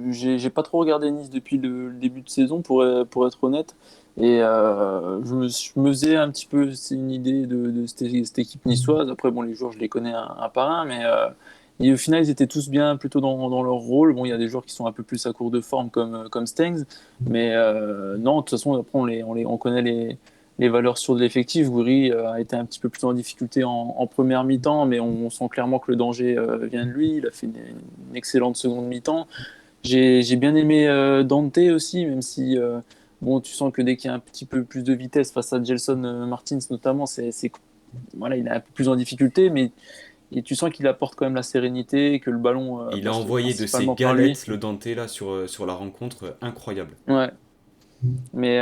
j'ai pas trop regardé Nice depuis le début de saison, pour être honnête. Et je me faisais un petit peu c'est une idée de cette équipe niçoise. Après, bon, les joueurs, je les connais un par un, mais et au final, ils étaient tous bien plutôt dans leur rôle. Bon, il y a des joueurs qui sont un peu plus à court de forme, comme Stengs, mais non, de toute façon, après, on connaît les valeurs sur de l'effectif. Gouiri a été un petit peu plus en difficulté en première mi-temps, mais on sent clairement que le danger vient de lui. Il a fait une excellente seconde mi-temps. J'ai bien aimé Dante aussi, même si bon, tu sens que dès qu'il y a un petit peu plus de vitesse face à Gelson Martins notamment, voilà, il est un peu plus en difficulté, mais et tu sens qu'il apporte quand même la sérénité, que le ballon Il a passe envoyé de ses principalement par lui. galettes le Dante là sur la rencontre, incroyable. Ouais. Mais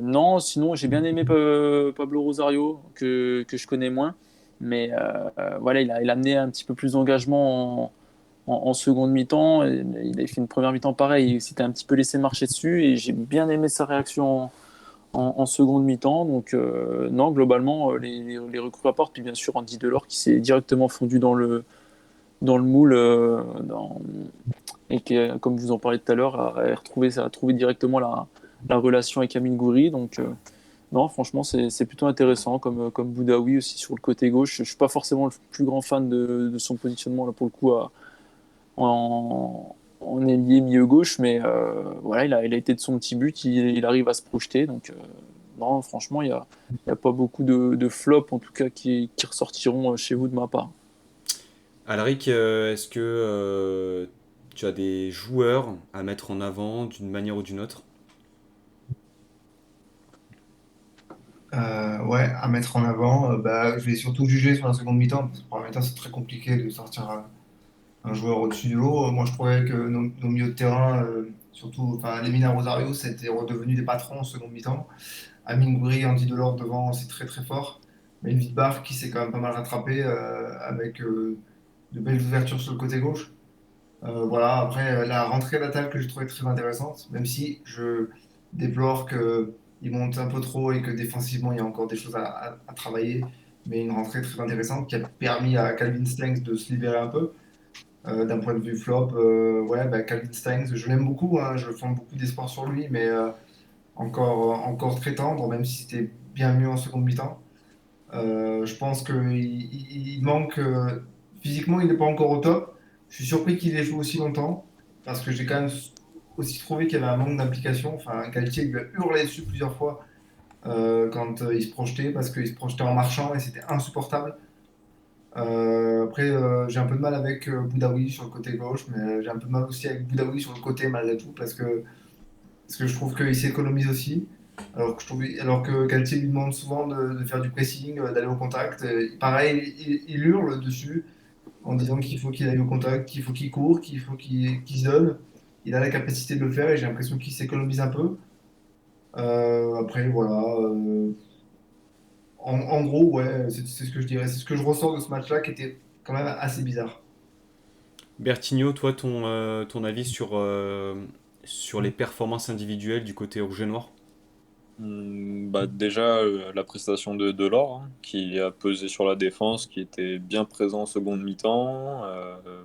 non, sinon j'ai bien aimé Pablo Rosario, que je connais moins. Mais voilà, il a amené un petit peu plus d'engagement en seconde mi-temps. Il a fait une première mi-temps pareil, il s'était un petit peu laissé marcher dessus. Et j'ai bien aimé sa réaction en seconde mi-temps. Donc non, globalement, les recrues apportent. Puis bien sûr, Andy Delors qui s'est directement fondu dans le moule. Et qui, comme vous en parlez tout à l'heure, a trouvé directement la relation avec Amine Gouiri. Donc, non, franchement, c'est plutôt intéressant, comme Boudaoui aussi sur le côté gauche. Je ne suis pas forcément le plus grand fan de son positionnement, là, pour le coup, en ailier milieu gauche, mais voilà, il a été de son petit but, il arrive à se projeter. Donc, non, franchement, il y a pas beaucoup de flops, en tout cas, qui ressortiront chez vous de ma part. Alric, est-ce que tu as des joueurs à mettre en avant d'une manière ou d'une autre? Ouais, à mettre en avant, bah, je vais surtout juger sur la seconde mi-temps, parce que pour la mi-temps, c'est très compliqué de sortir un joueur au-dessus du lot. Moi, je trouvais que nos milieux de terrain, surtout enfin, Lemina Rosario, c'était redevenu des patrons en seconde mi-temps. Amine Gouiri, Andy Delors devant, c'est très très fort. Mais une Vidbar qui s'est quand même pas mal rattrapé avec de belles ouvertures sur le côté gauche. Voilà, après, la rentrée d'Atal que j'ai trouvé très intéressante, même si je déplore qu'il monte un peu trop et que défensivement, il y a encore des choses à travailler. Mais une rentrée très intéressante qui a permis à Calvin Stengs de se libérer un peu. D'un point de vue flop, ouais, bah, Calvin Stengs, je l'aime beaucoup, hein, je fonde beaucoup d'espoir sur lui, mais encore très tendre, même si c'était bien mieux en seconde mi-temps. Je pense qu'il manque. Physiquement, il n'est pas encore au top. Je suis surpris qu'il ait joué aussi longtemps, parce que j'ai quand même aussi trouvé qu'il y avait un manque d'implication. Enfin, Galtier lui a hurlé dessus plusieurs fois quand il se projetait, parce qu'il se projetait en marchant et c'était insupportable. Après, j'ai un peu de mal avec Boudaoui sur le côté gauche, mais j'ai un peu de mal aussi avec Boudaoui sur le côté malgré tout, parce que je trouve qu'il s'économise aussi. Alors que Galtier lui demande souvent de faire du pressing, d'aller au contact. Pareil, il hurle dessus en disant qu'il faut qu'il aille au contact, qu'il faut qu'il court, qu'il se donne. Il a la capacité de le faire et j'ai l'impression qu'il s'économise un peu. Après, voilà. En gros, ouais, c'est ce que je dirais. C'est ce que je ressors de ce match-là qui était quand même assez bizarre. Bertigno, toi, ton avis sur les performances individuelles du côté rouge et noir? Bah déjà, la prestation de Delors, hein, qui a pesé sur la défense, qui était bien présent en seconde mi-temps.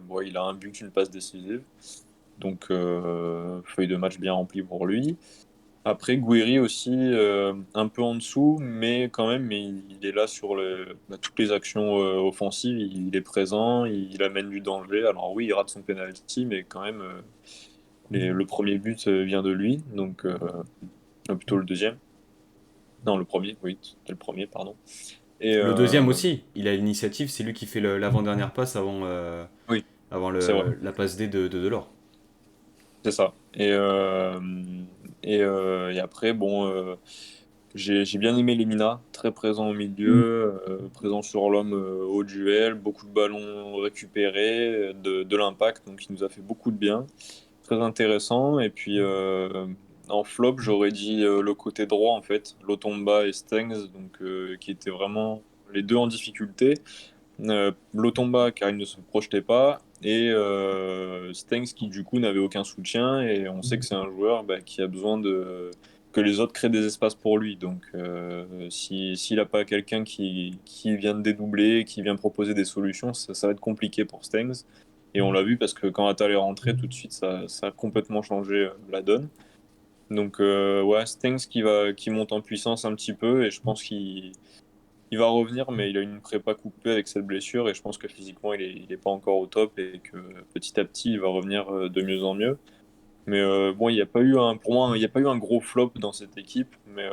Bon, il a un but, une passe décisive. Donc, feuille de match bien remplie pour lui. Après, Guiri aussi, un peu en dessous, mais quand même, il est là sur toutes les actions offensives. Il est présent, il amène du danger. Alors oui, il rate son penalty, mais quand même, le premier but vient de lui. Donc, plutôt le deuxième. Non, le premier, oui, c'était le premier, pardon. Et Le deuxième aussi, il a l'initiative, c'est lui qui fait l'avant-dernière passe oui, avant c'est vrai, la passe D de Delors. c'est ça. Et après, bon, j'ai bien aimé Lemina, très présent au milieu, présent sur l'homme au duel, beaucoup de ballons récupérés, de l'impact, donc il nous a fait beaucoup de bien. Très intéressant. Et puis en flop, j'aurais dit le côté droit, en fait, Lotomba et Stengs, donc, qui étaient vraiment les deux en difficulté. Lotomba car il ne se projetait pas et Stengs qui du coup n'avait aucun soutien et on sait que c'est un joueur qui a besoin que les autres créent des espaces pour lui. Donc s'il n'a pas quelqu'un qui vient de dédoubler, qui vient proposer des solutions, ça va être compliqué pour Stengs. Et on l'a vu parce que quand Attal est rentré, tout de suite, ça a complètement changé la donne. Donc ouais, Stengs qui monte en puissance un petit peu et je pense qu'il va revenir, mais il a une prépa coupée avec cette blessure et je pense que physiquement il est pas encore au top et que petit à petit il va revenir de mieux en mieux. Mais bon, il n'y a pas eu pour moi, il n'y a pas eu un gros flop dans cette équipe, mais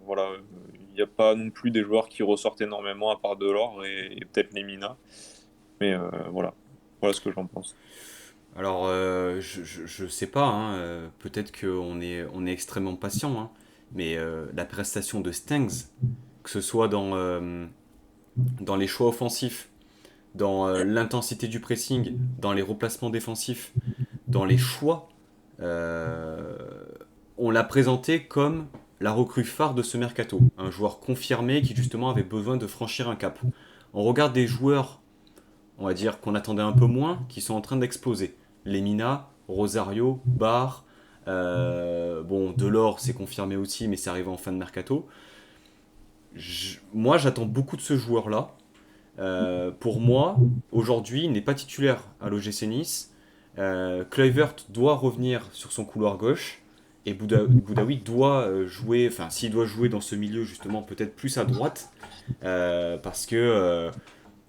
voilà, il n'y a pas non plus des joueurs qui ressortent énormément à part Delors et peut-être Lemina. Mais voilà ce que j'en pense. Alors, je sais pas, hein, peut-être on est extrêmement patient, hein, mais la prestation de Stengs, que ce soit dans les choix offensifs, dans l'intensité du pressing, dans les replacements défensifs, dans les choix, euh, on l'a présenté comme la recrue phare de ce mercato. Un joueur confirmé qui justement avait besoin de franchir un cap. On regarde des joueurs, on va dire, qu'on attendait un peu moins, qui sont en train d'exploser. Lemina, Rosario, Barr, bon, Delors c'est confirmé aussi, mais c'est arrivé en fin de mercato. Moi j'attends beaucoup de ce joueur-là. Pour moi, aujourd'hui, il n'est pas titulaire à l'OGC Nice. Kluivert doit revenir sur son couloir gauche. Et Boudaoui doit jouer, enfin, s'il doit jouer dans ce milieu, justement, peut-être plus à droite. Parce que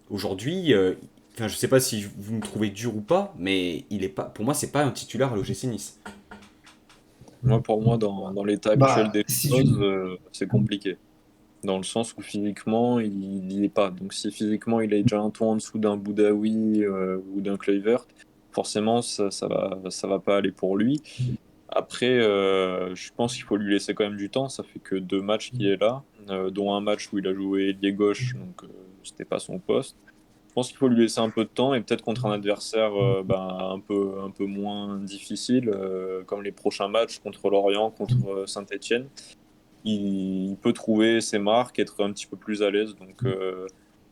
aujourd'hui, enfin, je sais pas si vous me trouvez dur ou pas, mais il est pas, pour moi, c'est pas un titulaire à l'OGC Nice. Moi, pour moi, dans l'état actuel Bah, des si tu... choses, c'est compliqué. Dans le sens où physiquement, il n'y est pas. Donc si physiquement, il est déjà un ton en dessous d'un Boudaoui ou d'un Kluivert, forcément, ça va pas aller pour lui. Après, je pense qu'il faut lui laisser quand même du temps. Ça fait que 2 matchs qu'il est là, dont un match où il a joué ailier gauche, donc c'était pas son poste. Je pense qu'il faut lui laisser un peu de temps et peut-être contre un adversaire un peu moins difficile, comme les prochains matchs contre Lorient, contre Saint-Etienne il peut trouver ses marques, être un petit peu plus à l'aise. Donc,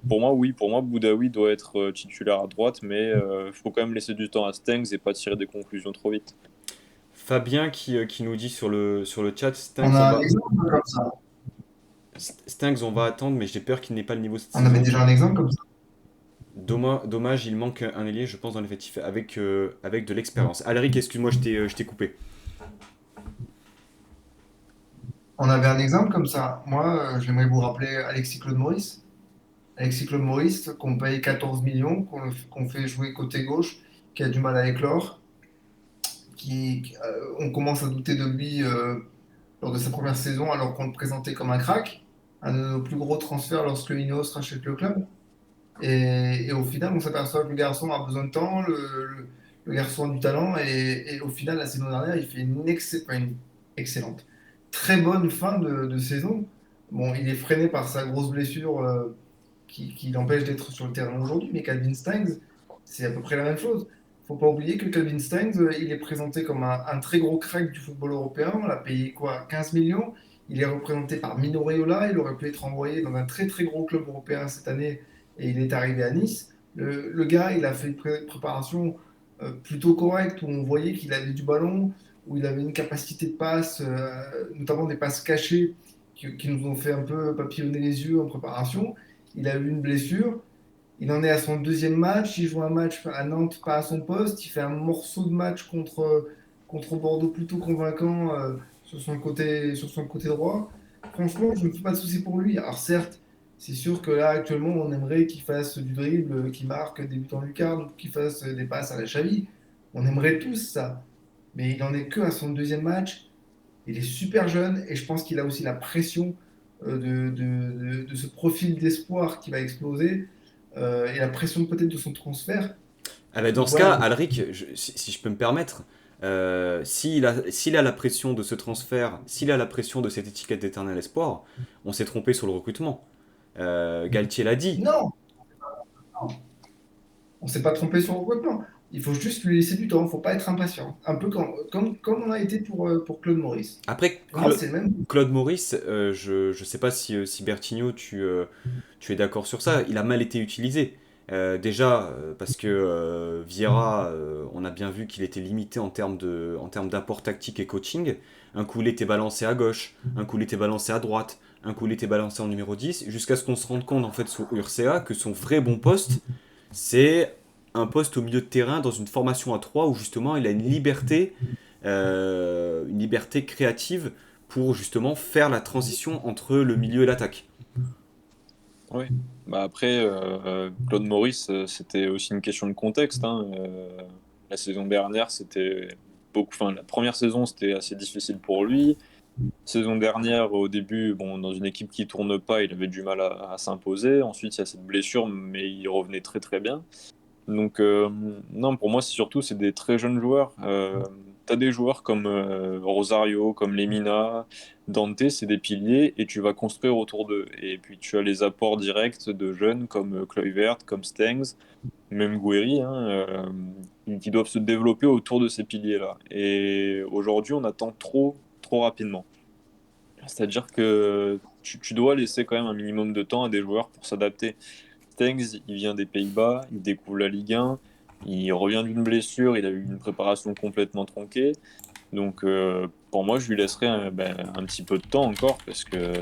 pour moi, oui, pour moi, Boudaoui doit être titulaire à droite, mais il faut quand même laisser du temps à Stengs et pas tirer des conclusions trop vite. Fabien qui nous dit sur le chat, On a un exemple comme ça. Stengs, on va attendre, mais j'ai peur qu'il n'ait pas le niveau cette On avait saison. déjà un exemple comme ça. Dommage, il manque un ailier, je pense, dans l'effectif avec de l'expérience. Alric, excuse-moi, je t'ai coupé. On avait un exemple comme ça. Moi, j'aimerais vous rappeler Alexis Claude Maurice. Alexis Claude Maurice, qu'on paye 14 millions, qu'on fait jouer côté gauche, qui a du mal à éclore, on commence à douter de lui lors de sa première saison, alors qu'on le présentait comme un crack, un de nos plus gros transferts lorsque Ineos rachète le club. Et au final, on s'aperçoit que le garçon a besoin de temps, le garçon a du talent, et au final, la saison dernière, il fait une excellente. très bonne fin de saison. Bon, il est freiné par sa grosse blessure qui l'empêche d'être sur le terrain aujourd'hui, mais Calvin Stengs, c'est à peu près la même chose. Faut pas oublier que Calvin Stengs, il est présenté comme un très gros crack du football européen. On l'a payé quoi, 15 millions. Il est représenté par Mino Raiola. Il aurait pu être envoyé dans un très très gros club européen cette année et il est arrivé à Nice. Le gars, il a fait une préparation plutôt correcte où on voyait qu'il avait du ballon, où il avait une capacité de passe, notamment des passes cachées qui nous ont fait un peu papillonner les yeux en préparation. Il a eu une blessure. Il en est à son deuxième match. Il joue un match à Nantes, pas à son poste. Il fait un morceau de match contre Bordeaux plutôt convaincant sur son côté droit. Franchement, je ne me fais pas de soucis pour lui. Alors certes, c'est sûr que là, actuellement, on aimerait qu'il fasse du dribble, qu'il marque débutant lucarne, qu'il fasse des passes à la cheville. On aimerait tous ça. Mais il en est que à son deuxième match. Il est super jeune et je pense qu'il a aussi la pression de ce profil d'espoir qui va exploser et la pression peut-être de son transfert. Ah bah dans Donc ce cas, voilà, Alric, si je peux me permettre, s'il a la pression de ce transfert, s'il a la pression de cette étiquette d'éternel espoir, on s'est trompé sur le recrutement. Galtier l'a dit. non, on ne s'est pas trompé sur le recrutement. Il faut juste lui laisser du temps, il ne faut pas être impatient. Un peu comme on a été pour Claude Maurice. Après, Vraiment, c'est le même. Claude Maurice, je ne sais pas si Bertigno, tu es d'accord sur ça, il a mal été utilisé. Déjà, parce que Vieira, on a bien vu qu'il était limité en termes d'apport tactique et coaching. Un coup, il était balancé à gauche, un coup, il était balancé à droite, un coup, il était balancé en numéro 10, jusqu'à ce qu'on se rende compte, en fait, sur URCA, que son vrai bon poste, c'est un poste au milieu de terrain dans une formation à 3 où justement il a une liberté créative pour justement faire la transition entre le milieu et l'attaque. Oui. Bah après, Claude Maurice, c'était aussi une question de contexte, hein. La saison dernière, c'était beaucoup. Enfin, la première saison, c'était assez difficile pour lui. Saison dernière, au début, bon, dans une équipe qui tourne pas, il avait du mal à s'imposer. Ensuite, il y a cette blessure, mais il revenait très très bien. Donc, non, pour moi, c'est des très jeunes joueurs. Tu as des joueurs comme Rosario, comme Lemina, Dante, c'est des piliers et tu vas construire autour d'eux. Et puis, tu as les apports directs de jeunes comme Kluivert, comme Stengs, même Guéry, hein, qui doivent se développer autour de ces piliers-là. Et aujourd'hui, on attend trop, trop rapidement. C'est-à-dire que tu dois laisser quand même un minimum de temps à des joueurs pour s'adapter. Stengs, il vient des Pays-Bas, il découvre la Ligue 1, il revient d'une blessure, il a eu une préparation complètement tronquée. Donc pour moi, je lui laisserai un petit peu de temps encore parce que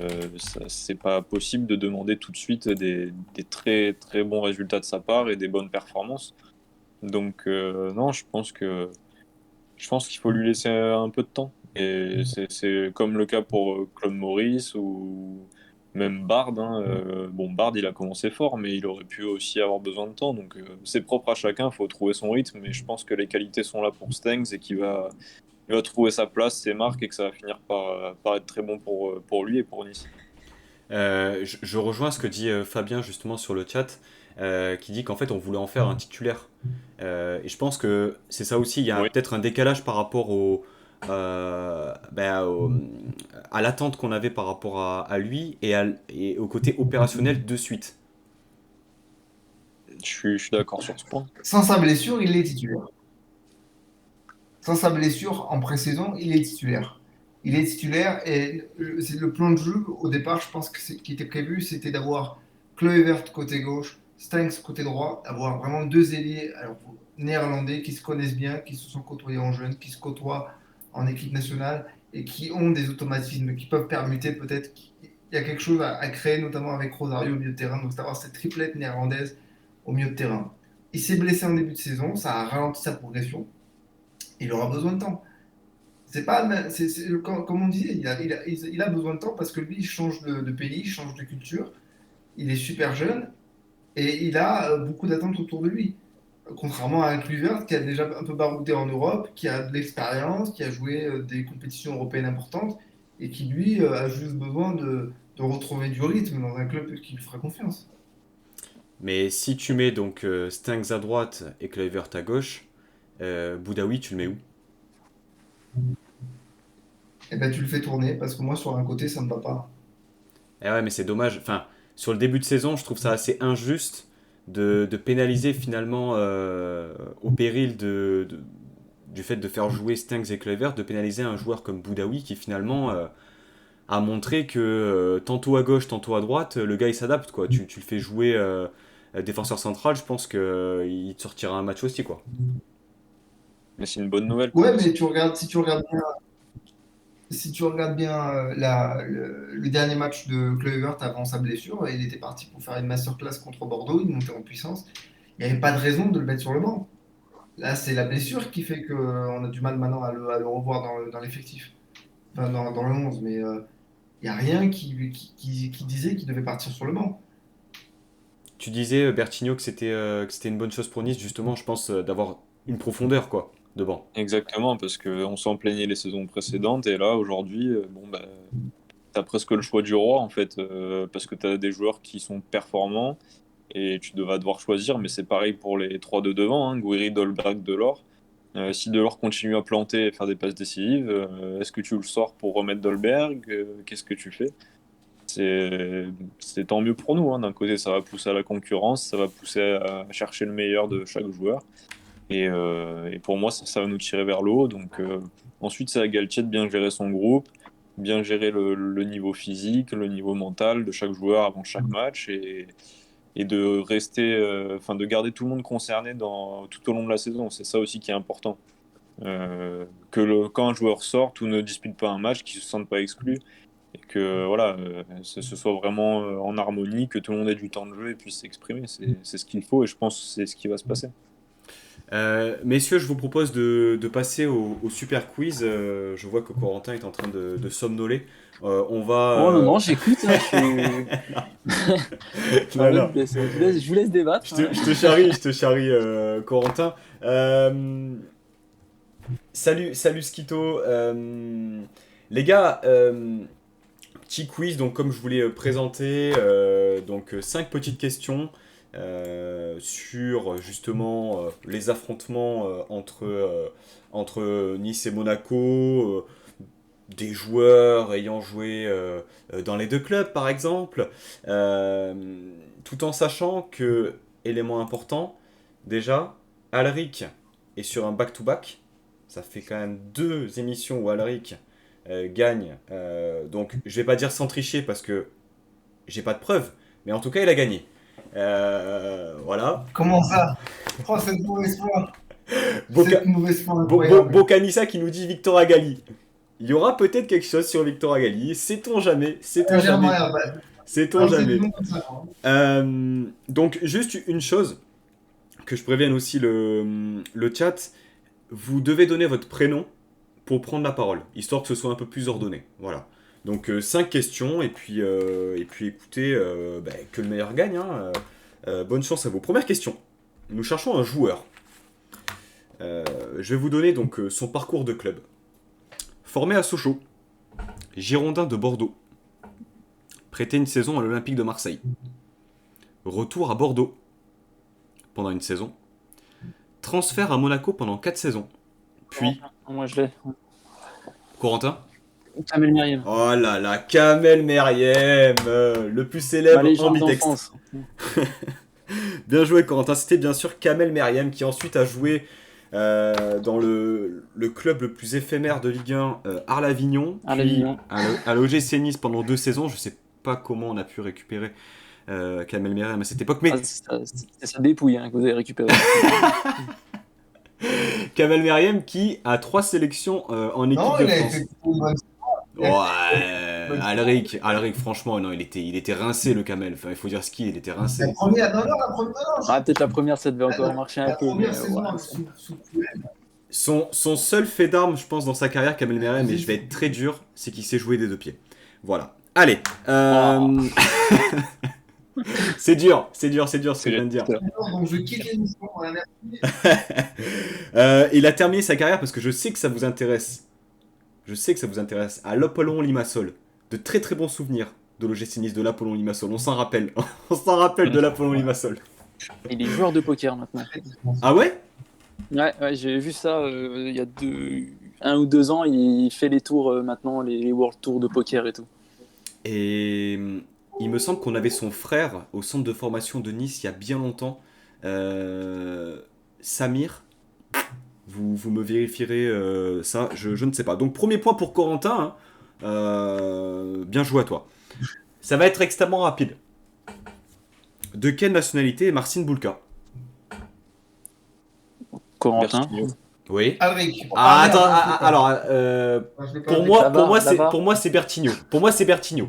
c'est pas possible de demander tout de suite des très très bons résultats de sa part et des bonnes performances. Donc non, je pense qu'il faut lui laisser un peu de temps. Et c'est comme le cas pour Claude Maurice ou même Bard, hein. Bon, Bard, il a commencé fort, mais il aurait pu aussi avoir besoin de temps. Donc, c'est propre à chacun, il faut trouver son rythme. Mais je pense que les qualités sont là pour Stengs et il va trouver sa place, ses marques, et que ça va finir par être très bon pour lui et pour Nice. Je rejoins ce que dit Fabien justement sur le chat, qui dit qu'en fait on voulait en faire un titulaire. Et je pense que c'est ça aussi, il y a Oui, peut-être un décalage par rapport à l'attente qu'on avait par rapport à lui et au côté opérationnel de suite. je suis d'accord sur ce point. Sans sa blessure, il est titulaire. Sans sa blessure en pré-saison, il est titulaire. Il est titulaire et c'est le plan de jeu. Au départ, je pense que qui était prévu, c'était d'avoir Kluivert côté gauche, Stengs côté droit, avoir vraiment deux ailiers alors, néerlandais qui se connaissent bien, qui se sont côtoyés en jeunes, qui se côtoient en équipe nationale et qui ont des automatismes, qui peuvent permuter peut-être. Il y a quelque chose à créer, notamment avec Rosario au milieu de terrain, donc c'est d'avoir cette triplette néerlandaise au milieu de terrain. Il s'est blessé en début de saison, ça a ralenti sa progression. Il aura besoin de temps. C'est pas, comme on disait, il a besoin de temps parce que lui, il change de pays, il change de culture, il est super jeune et il a beaucoup d'attentes autour de lui. Contrairement à un Kluivert qui a déjà un peu baroudé en Europe, qui a de l'expérience, qui a joué des compétitions européennes importantes et qui, lui, a juste besoin de retrouver du rythme dans un club qui lui fera confiance. Mais si tu mets donc Stengs à droite et Kluivert à gauche, Boudaoui tu le mets où? et ben tu le fais tourner parce que moi sur un côté ça me va pas. Eh ouais, mais c'est dommage. Enfin, sur le début de saison, je trouve ça assez injuste de pénaliser finalement au péril du fait de faire jouer Stengs et Kluivert, de pénaliser un joueur comme Boudaoui qui finalement a montré que tantôt à gauche, tantôt à droite, le gars il s'adapte quoi. Tu le fais jouer défenseur central, je pense qu'il te sortira un match aussi quoi. Mais c'est une bonne nouvelle pour Ouais, nous. mais si tu regardes bien le dernier match de Kluivert avant sa blessure, il était parti pour faire une masterclass contre Bordeaux, il montait en puissance. Il n'y avait pas de raison de le mettre sur le banc. Là, c'est la blessure qui fait qu'on a du mal maintenant à le revoir dans l'effectif, enfin, dans le 11. Mais il n'y a rien qui disait qu'il devait partir sur le banc. Tu disais Bertigno que c'était une bonne chose pour Nice justement, je pense d'avoir une profondeur quoi de banc. Exactement, parce qu'on s'en plaignait les saisons précédentes, et là, aujourd'hui, bon, bah, t'as presque le choix du roi, en fait, parce que t'as des joueurs qui sont performants, et tu vas devoir choisir, mais c'est pareil pour les trois de devant, hein, Guiri, Dolberg, Delors. Si Delors continue à planter et faire des passes décisives, est-ce que tu le sors pour remettre Dolberg? Qu'est-ce que tu fais? C'est tant mieux pour nous, hein. D'un côté, ça va pousser à la concurrence, ça va pousser à chercher le meilleur de chaque joueur. Et pour moi, ça va nous tirer vers le haut. Donc, ensuite, c'est à Galtier de bien gérer son groupe, bien gérer le niveau physique, le niveau mental de chaque joueur avant chaque match et de rester, enfin, de garder tout le monde concerné tout au long de la saison. C'est ça aussi qui est important. Quand un joueur sort, tout ne dispute pas un match, qu'il ne se sente pas exclu et que voilà, ce soit vraiment en harmonie, que tout le monde ait du temps de jeu et puisse s'exprimer. C'est ce qu'il faut et je pense que c'est ce qui va se passer. Messieurs, je vous propose de passer au super quiz. Je vois que Corentin est en train de somnoler. On va. Oh non, non, j'écoute. Hein, Non, non. Je vous laisse débattre. Je te charrie, Corentin. Salut Skito. Les gars, petit quiz. Donc, comme je voulais présenter, donc 5 petites questions. Sur justement les affrontements entre Nice et Monaco, des joueurs ayant joué dans les deux clubs par exemple, tout en sachant que, élément important, déjà, Alric est sur un back-to-back, ça fait quand même 2 émissions où Alric gagne, donc je vais pas dire sans tricher parce que j'ai pas de preuves, mais en tout cas il a gagné. Voilà. Comment ça? Oh, cette mauvaise foi. Boca- Cette mauvaise foi incroyable. Bocanissa qui nous dit Victor Agali. Il y aura peut-être quelque chose sur Victor Agali. Sait-on jamais? Sait-on jamais? Sait-on Alors, c'est jamais? du nom comme ça, hein. Donc, juste une chose, que je prévienne aussi le chat. Vous devez donner votre prénom pour prendre la parole, histoire que ce soit un peu plus ordonné. Voilà. Donc 5 questions, et puis écoutez, que le meilleur gagne. Hein. Bonne chance à vous. Première question. Nous cherchons un joueur. Je vais vous donner donc son parcours de club. Formé à Sochaux, Girondin de Bordeaux, prêté une saison à l'Olympique de Marseille. Retour à Bordeaux pendant une saison. Transfert à Monaco pendant 4 saisons. Puis, Moi, je l'ai. Corentin. Kamel Meriem. Oh là là, Kamel Meriem, le plus célèbre ambidextre. Bien joué Corentin, c'était bien sûr Kamel Meriem qui ensuite a joué dans le club le plus éphémère de Ligue 1, Arles-Avignon, puis à l'OGC Nice pendant 2 saisons. Je sais pas comment on a pu récupérer Kamel Meriem à cette époque, mais c'est sa dépouille que vous avez récupéré. Kamel Meriem qui a 3 sélections en équipe de France. Ouais, Alric, franchement, non, il était rincé le Kamel. Enfin, il faut dire ce qu'il était rincé. La première, non. Peut-être la première, ça devait encore marcher un peu. Première saison, Son seul fait d'arme, je pense, dans sa carrière, Kamel Meriem, et je vais être très dur, c'est qu'il sait jouer des 2 pieds. Voilà. Allez. C'est dur ce que je viens de dire. Donc je quitte l'émission. Il a terminé sa carrière parce que je sais que ça vous intéresse. À l'Apollon Limassol. De très très bons souvenirs de l'OGC Nice, de l'Apollon Limassol. On s'en rappelle. De l'Apollon Limassol. Il est joueur de poker maintenant. Ah ouais? Ouais, j'ai vu ça il y a 1 ou 2 ans, il fait les tours maintenant, les World Tours de poker et tout. Et il me semble qu'on avait son frère au centre de formation de Nice il y a bien longtemps. Samir, vous me vérifierez ça, je ne sais pas. Donc premier point pour Corentin, hein. Bien joué à toi. Ça va être extrêmement rapide. De quelle nationalité est Marcin Bulka? Corentin. Bertigno. Oui. Alric. Ah, merde, attends, je l'ai pas. alors, Je l'ai pas pour dit. moi, Là-bas. pour moi, c'est Bertigno. Pour moi, c'est Bertigno.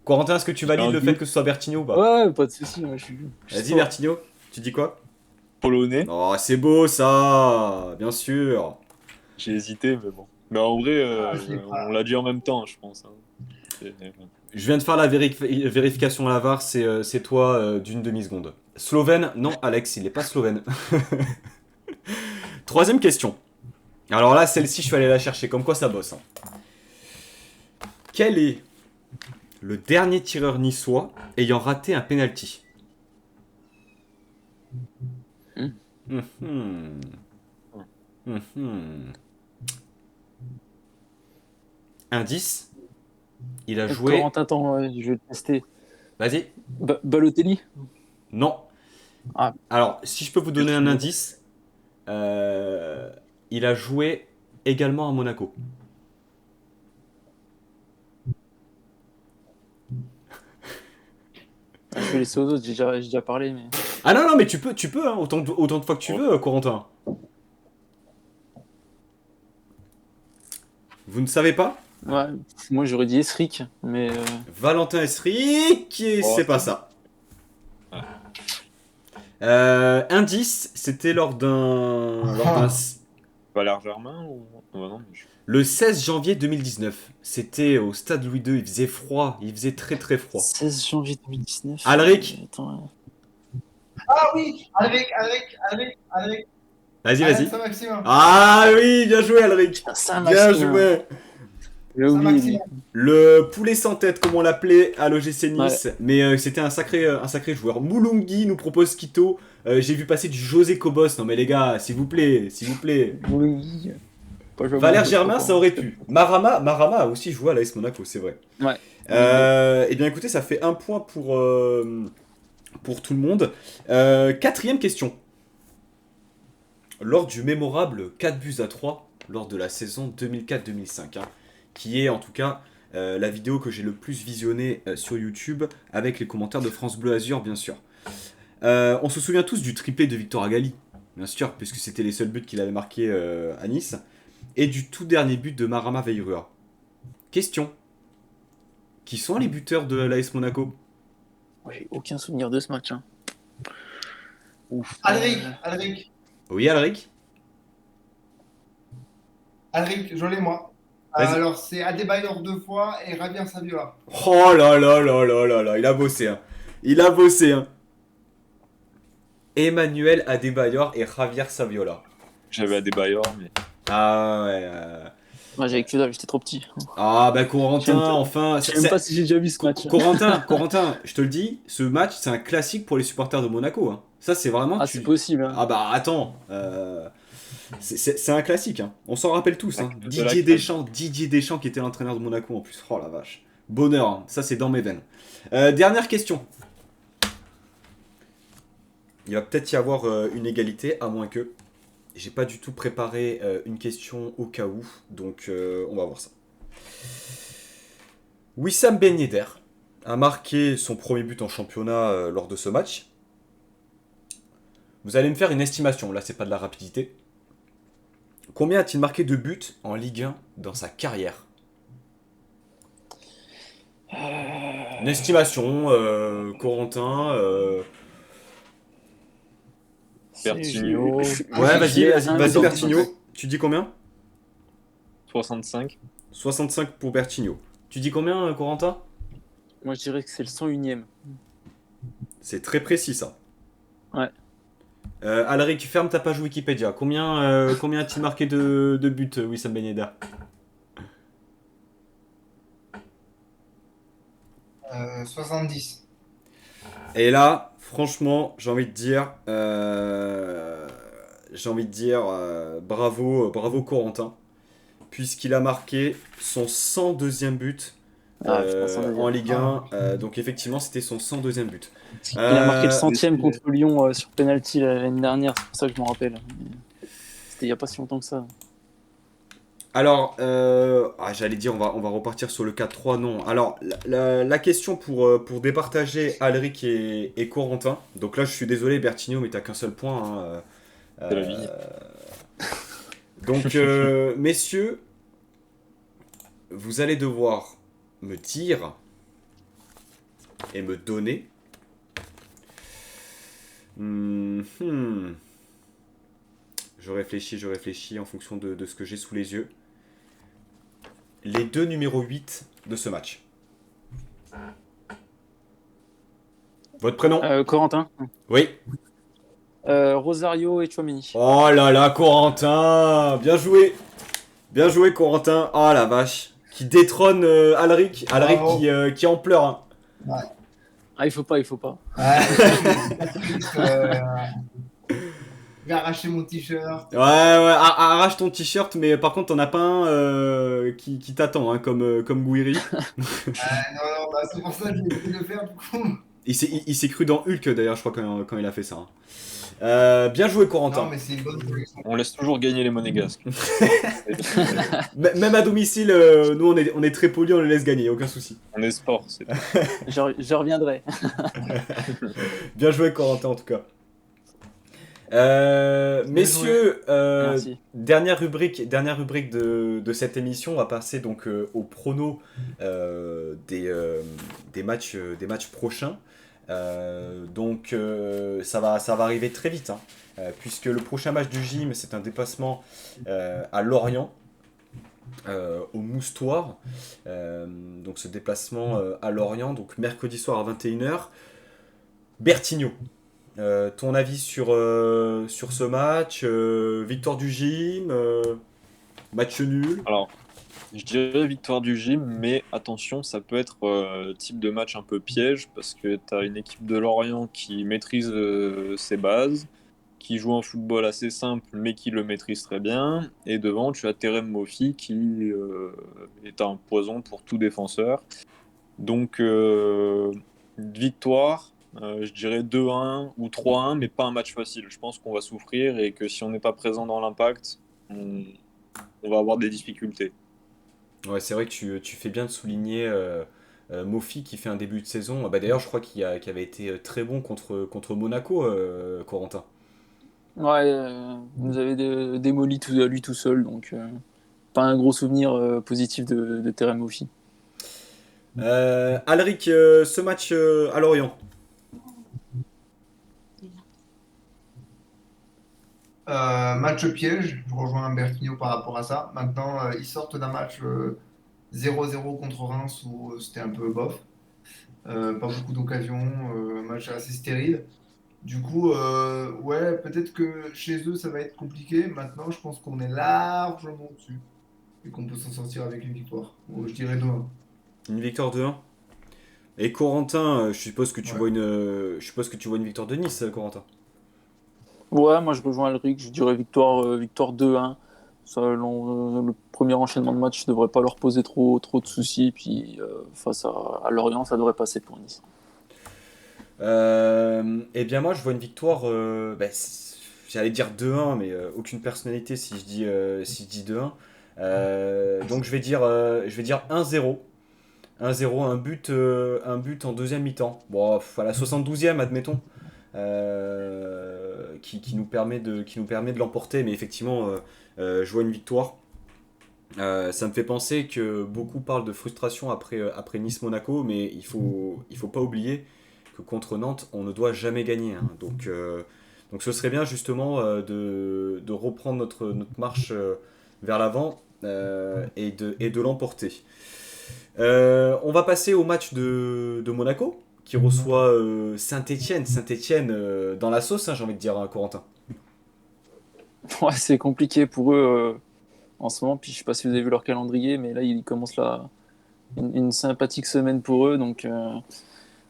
Corentin, est-ce que tu J'ai valides un le fait doute. que ce soit Bertigno ou pas? Ouais, pas de soucis. Je suis Vas-y, fort. Bertigno, tu dis quoi? Polonais. Oh, c'est beau ça, bien sûr. J'ai hésité, mais bon. Mais en vrai, Je l'ai pas. on l'a dit en même temps, je pense. Hein. C'est- Je viens de faire la vérification à la VAR, c'est toi d'une demi-seconde. Slovène? Non, Alex, il n'est pas slovène. Troisième question. Alors là, celle-ci, je suis allé la chercher, comme quoi ça bosse, hein. Quel est le dernier tireur niçois ayant raté un penalty? Mhm. Mhm. Indice, il a joué... Corentin, attends, je vais le tester. Vas-y. Balotelli. Non. Ah. Alors, si je peux vous donner un indice, il a joué également à Monaco. Je vais laisser aux autres, j'ai déjà parlé. Mais... Ah non, non, mais tu peux hein, autant de fois que tu veux, Corentin. Vous ne savez pas? Ouais, moi j'aurais dit Esric, mais Valentin Esric, et Oh, c'est pas c'est- ça. Indice, c'était lors d'un... Valère Germain ou... non, Le 16 janvier 2019. C'était au stade Louis II, il faisait froid, il faisait très très froid. 16 janvier 2019. Alric. Attends, Ah oui, Alric. Vas-y, Alain vas-y. Saint-Maximin. Ah oui, bien joué Alric. Bien Saint-Maximin. joué. J'ai oublié lui. Saint-Maximin. Le poulet sans tête, comme on l'appelait à l'OGC Nice, mais c'était un sacré joueur. Moulungi nous propose Quito. J'ai vu passer du José Cobos. Non mais les gars, s'il vous plaît, s'il vous plaît. Moulingui. Pas joué à Valère Monaco, Germain, je ça aurait pu. Marama a aussi joué à l'AS Monaco, c'est vrai. Ouais. Eh bien écoutez, ça fait un point pour tout le monde. Quatrième question. Lors du mémorable 4-3 lors de la saison 2004-2005, hein, qui est en tout cas la vidéo que j'ai le plus visionnée sur YouTube, avec les commentaires de France Bleu Azur, bien sûr. On se souvient tous du triplé de Victor Agali, bien sûr, puisque c'était les seuls buts qu'il avait marqués à Nice, et du tout dernier but de Marama Veirua. Question. Qui sont les buteurs de l'AS Monaco? J'ai aucun souvenir de ce match. Hein. Ouf. Alric, Oui, Alric? je l'ai moi. Vas-y. Alors c'est Adebayor 2 fois et Javier Saviola. Oh là là là là là là, il a bossé, hein. Il a bossé, hein. Emmanuel Adebayor et Javier Saviola. J'avais Adebayor, mais... Ah ouais. Moi j'avais que dalle, j'étais trop petit. Ah bah Corentin, J'aime pas- enfin. Je sais même pas si j'ai déjà vu ce match. Corentin, je te le dis, ce match c'est un classique pour les supporters de Monaco, hein. Ça c'est vraiment. Ah, c'est possible. Hein. Ah bah attends. C'est un classique, hein. On s'en rappelle tous, hein. De la Didier Deschamps qui était l'entraîneur de Monaco en plus. Oh la vache. Bonheur, hein. Ça c'est dans mes veines. Dernière question. Il va peut-être y avoir une égalité, à moins que. J'ai pas du tout préparé une question au cas où, donc on va voir ça. Wissam Ben Yedder a marqué son premier but en championnat lors de ce match. Vous allez me faire une estimation, là c'est pas de la rapidité. Combien a-t-il marqué de buts en Ligue 1 dans sa carrière? Une estimation, Corentin. Bertigno. Ouais, vas-y Bertigno. Tu dis combien? 65. 65 pour Bertigno. Tu dis combien, Corentin? Moi je dirais que c'est le 101ème. C'est très précis ça. Ouais. Alric, ferme ta page Wikipédia. Combien a-t-il marqué de buts, Wissam Ben Yedder? 70. Et là, franchement, j'ai envie de dire bravo Corentin. puisqu'il a marqué son 102e but Ah, putain, ça veut dire. en Ligue 1. Donc effectivement, c'était son 102e but. Il a marqué le Euh, 100e contre Lyon sur penalty l'année dernière, c'est pour ça que je m'en rappelle. C'était il n'y a pas si longtemps que ça. Alors, j'allais dire, on va repartir sur le 4-3. Non. Alors, la question pour départager Alric et Corentin. Donc là, je suis désolé, Bertigno, mais t'as qu'un seul point, hein. C'est la vie. Donc, messieurs, vous allez devoir me dire et me donner. Je réfléchis en fonction de ce que j'ai sous les yeux. Les deux numéros 8 de ce match. Votre prénom? Corentin, Oui. Rosario et Tchouaméni. Oh là là, Corentin! Bien joué! Bien joué, Corentin. Oh la vache. Qui détrône Alric. Alric Bravo. qui en pleure, hein. Ah, il faut pas. Ouais, j'ai arraché mon t-shirt. Ouais, arrache ton t-shirt, mais par contre, t'en as pas un qui t'attend, hein, comme Gouiri. Non, bah, c'est pour ça que j'ai essayé de le faire du coup. Il s'est cru dans Hulk, d'ailleurs, je crois, quand il a fait ça, hein. Bien joué, Corentin. Non, mais c'est une bonne solution. On laisse toujours gagner les monégasques. Même à domicile, nous, on est très polis, on les laisse gagner, aucun souci. On est sport, c'est Je reviendrai. Bien joué, Corentin, en tout cas. Messieurs, Merci. dernière rubrique de cette émission. On va passer donc au prono des matchs prochains. Donc ça va arriver très vite, hein, puisque le prochain match du gym, c'est un déplacement à Lorient, au Moustoir. Donc ce déplacement à Lorient, donc mercredi soir à 21h. Bertigno, ton avis sur ce match, victoire du gym, match nul? Alors, je dirais victoire du gym, mais attention, ça peut être type de match un peu piège parce que tu as une équipe de Lorient qui maîtrise ses bases, qui joue un football assez simple, mais qui le maîtrise très bien. Et devant, tu as Terem Moffi qui est un poison pour tout défenseur. Donc, victoire, je dirais 2-1 ou 3-1, mais pas un match facile. Je pense qu'on va souffrir et que si on n'est pas présent dans l'impact, on va avoir des difficultés. Ouais, c'est vrai que tu fais bien de souligner Moffi qui fait un début de saison. Bah, d'ailleurs, je crois qu'il avait été très bon contre Monaco, Corentin. Ouais, il nous avait démoli lui tout seul, donc pas un gros souvenir positif de Terem Moffi. Alric, ce match à Lorient. Match piège, je rejoins Bertigno par rapport à ça. Maintenant, ils sortent d'un match 0-0 contre Reims où c'était un peu bof. Pas beaucoup d'occasions, match assez stérile. Du coup, ouais, peut-être que chez eux, ça va être compliqué. Maintenant, je pense qu'on est largement dessus et qu'on peut s'en sortir avec une victoire. Bon, je dirais 2-1. Une victoire de 1. Et Corentin, je suppose que tu Ouais. vois une victoire de Nice, Corentin. Ouais, moi je rejoins Alric, je dirais victoire 2-1. Ça, le premier enchaînement de match ne devrait pas leur poser trop de soucis. Puis face à Lorient, ça devrait passer pour Nice. Eh bien moi je vois une victoire, j'allais dire 2-1 mais aucune personnalité si je dis 2-1. Donc je vais dire 1-0. 1-0, un but en deuxième mi-temps. Bon, à la 72e admettons. Qui nous permet de l'emporter, mais effectivement je vois une victoire. Ça me fait penser que beaucoup parlent de frustration après Nice-Monaco, mais il faut pas oublier que contre Nantes, on ne doit jamais gagner, hein. Donc ce serait bien justement de reprendre notre marche vers l'avant et de l'emporter. On va passer au match de Monaco, qui reçoit Saint-Étienne. Saint-Étienne dans la sauce, hein, j'ai envie de dire, hein, Corentin. Ouais, c'est compliqué pour eux en ce moment. Puis je sais pas si vous avez vu leur calendrier, mais là ils commencent une sympathique semaine pour eux. Donc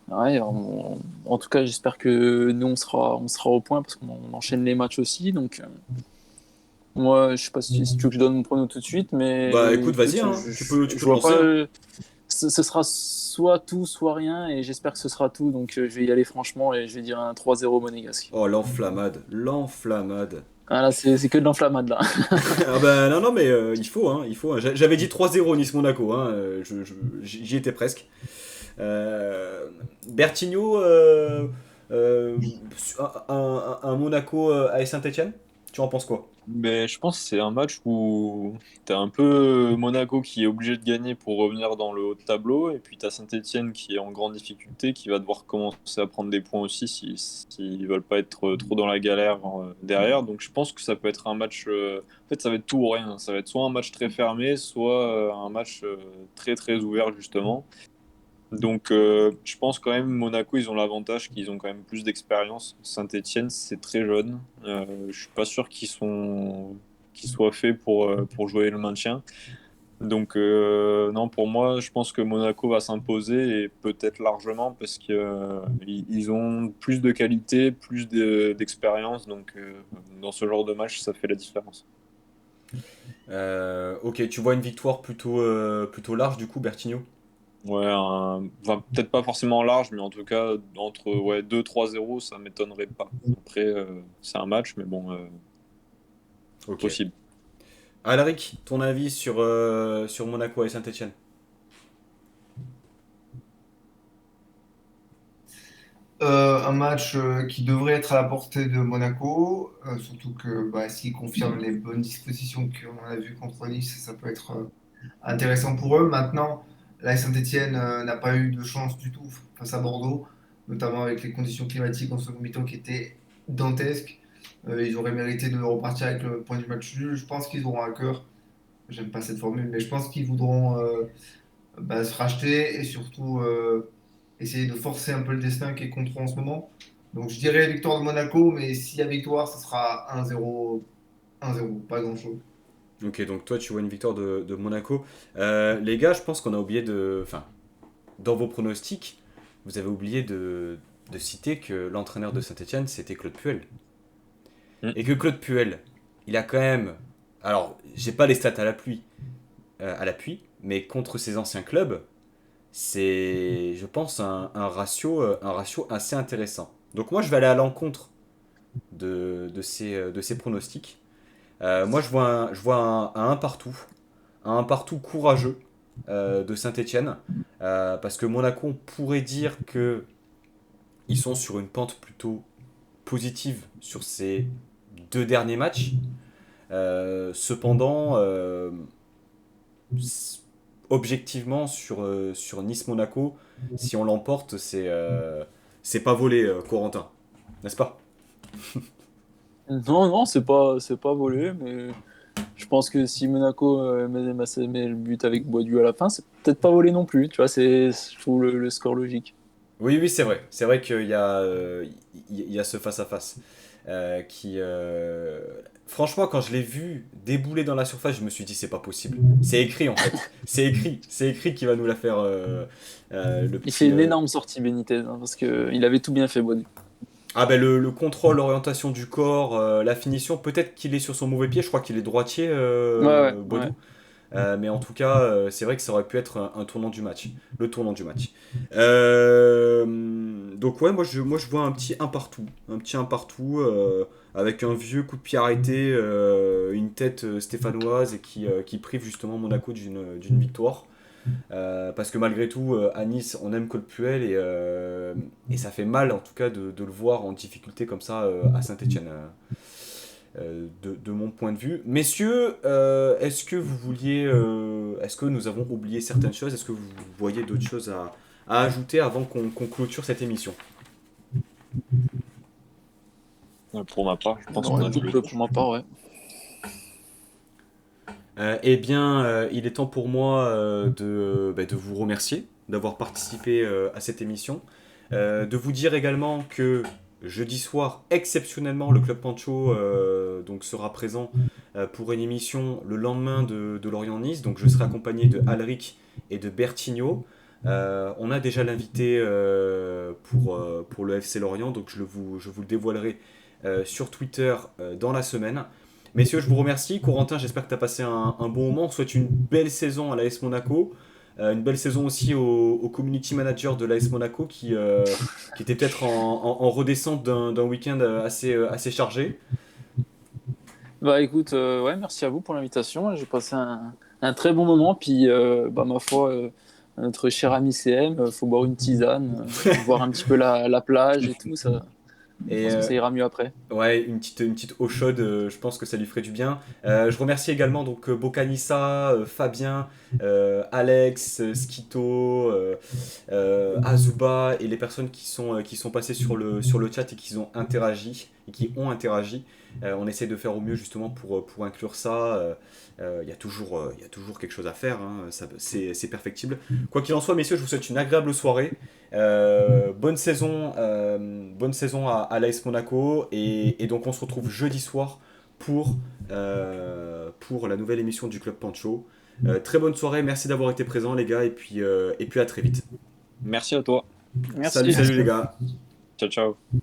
ouais, en tout cas, j'espère que nous on sera au point parce qu'on enchaîne les matchs aussi. Donc Moi, je sais pas si tu veux que je donne mon prono tout de suite, mais Bah écoute, vas-y, écoute, hein, tu peux je te vois lancer, pas. hein. Ce sera soit tout, soit rien, et j'espère que ce sera tout. Donc je vais y aller franchement et je vais dire un 3-0 monégasque. Oh, l'enflammade, l'enflammade. Ah là, c'est que de l'enflammade là. Ah bah non, non, mais il faut, hein, il faut. Hein. J'avais dit 3-0 Nice-Monaco, hein, j'y étais presque. Euh, Bertigno, euh, un Monaco à Saint-Etienne, tu en penses quoi? Mais je pense que c'est un match où tu as un peu Monaco qui est obligé de gagner pour revenir dans le haut de tableau, et puis tu as Saint-Etienne qui est en grande difficulté, qui va devoir commencer à prendre des points aussi s'ils veulent pas être trop dans la galère derrière. Donc je pense que ça peut être un match. En fait, ça va être tout ou rien. Ça va être soit un match très fermé, soit un match très très ouvert, justement. Donc, je pense quand même Monaco, ils ont l'avantage qu'ils ont quand même plus d'expérience. Saint-Étienne, c'est très jeune. Je suis pas sûr qu'ils soient faits pour jouer le maintien. Donc, non, pour moi, je pense que Monaco va s'imposer et peut-être largement parce que ils ont plus de qualité, d'expérience. Donc, dans ce genre de match, ça fait la différence. Ok, tu vois une victoire plutôt large du coup, Bertigno? Ouais, enfin, peut-être pas forcément large, mais en tout cas, entre ouais, 2-3-0, ça m'étonnerait pas. Après, c'est un match, mais bon, Ok. possible. Alaric, ton avis sur Monaco et Saint-Etienne? Un match qui devrait être à la portée de Monaco, surtout que bah, s'ils confirment les bonnes dispositions qu'on a vues contre Nice, ça peut être intéressant pour eux. Maintenant, la Saint-Etienne n'a pas eu de chance du tout face à Bordeaux, notamment avec les conditions climatiques en second mi-temps qui étaient dantesques. Ils auraient mérité de repartir avec le point du match nul. Je pense qu'ils auront à cœur, j'aime pas cette formule, mais je pense qu'ils voudront bah, se racheter et surtout essayer de forcer un peu le destin qui est contre eux en ce moment. Donc je dirais victoire de Monaco, mais s'il y a victoire, ce sera 1-0, 1-0, pas grand-chose. Ok, donc toi tu vois une victoire de Monaco. Les gars, je pense qu'on a oublié de... Enfin, dans vos pronostics, vous avez oublié de citer que l'entraîneur de Saint-Etienne, c'était Claude Puel. Mm. Et que Claude Puel, il a quand même... Alors, j'ai pas les stats à l'appui, mais contre ses anciens clubs, c'est, je pense, un ratio assez intéressant. Donc moi, je vais aller à l'encontre de ces pronostics. Moi, je vois un partout. Un partout courageux de Saint-Etienne. Parce que Monaco, on pourrait dire que ils sont sur une pente plutôt positive sur ces 2 derniers matchs. Cependant, objectivement, sur Nice-Monaco, si on l'emporte, c'est pas volé, Corentin. N'est-ce pas? Non, non, c'est pas volé, mais je pense que si Monaco met le but avec Boidu à la fin, c'est peut-être pas volé non plus. Tu vois, je trouve le score logique. Oui, oui, c'est vrai. C'est vrai qu'il y a ce face-à-face qui... Franchement, quand je l'ai vu débouler dans la surface, je me suis dit, c'est pas possible. C'est écrit, en fait. C'est écrit. C'est écrit qu'il va nous la faire, le Il fait petit... une énorme sortie, Benitez, hein, parce qu'il avait tout bien fait, Boidu. Ah ben le contrôle, l'orientation du corps, la finition, peut-être qu'il est sur son mauvais pied, je crois qu'il est droitier, Ouais, ouais, ouais. Bodou. Mais en tout cas, c'est vrai que ça aurait pu être un tournant du match. Le tournant du match. Donc ouais, moi je vois un petit un partout. Un petit un partout avec un vieux coup de pied arrêté, une tête stéphanoise et qui prive justement Monaco d'une victoire. Parce que malgré tout, à Nice, on aime Claude Puel et ça fait mal en tout cas de le voir en difficulté comme ça à Saint-Etienne. De mon point de vue. Messieurs, est-ce que nous avons oublié certaines choses? Est-ce que vous voyez d'autres choses à ajouter avant qu'on clôture cette émission? Pour ma part, je pense Non, qu'on a tout écoute, le pour ma part, ouais. Eh bien, il est temps pour moi de vous remercier d'avoir participé à cette émission. De vous dire également que jeudi soir, exceptionnellement, le Club Pancho donc sera présent pour une émission le lendemain de Lorient-Nice. Donc je serai accompagné de Alric et de Bertigno. On a déjà l'invité pour le FC Lorient, donc je vous le dévoilerai sur Twitter dans la semaine. Messieurs, je vous remercie. Corentin, j'espère que tu as passé un bon moment. On souhaite une belle saison à l'AS Monaco. Une belle saison aussi au community manager de l'AS Monaco qui était peut-être en redescente d'un week-end assez chargé. Bah écoute, ouais, merci à vous pour l'invitation. J'ai passé un très bon moment. Puis, bah, ma foi, notre cher ami CM, faut boire une tisane, voir un petit peu la plage et tout. Ça, je Et pense que ça ira mieux après. ouais, une petite eau chaude, je pense que ça lui ferait du bien. Je remercie également donc Bocanissa, Fabien, Alex, Skito, Azuba et les personnes qui sont passées sur le chat et qui ont interagi. On essaie de faire au mieux justement pour inclure ça. Il y a toujours quelque chose à faire, hein, c'est perfectible. Quoi qu'il en soit, messieurs, je vous souhaite une agréable soirée. Bonne saison à l'AS Monaco et donc on se retrouve jeudi soir pour la nouvelle émission du Club Pancho. Très bonne soirée, merci d'avoir été présents les gars et puis à très vite. Merci à toi. Merci. Salut les gars. Ciao, ciao.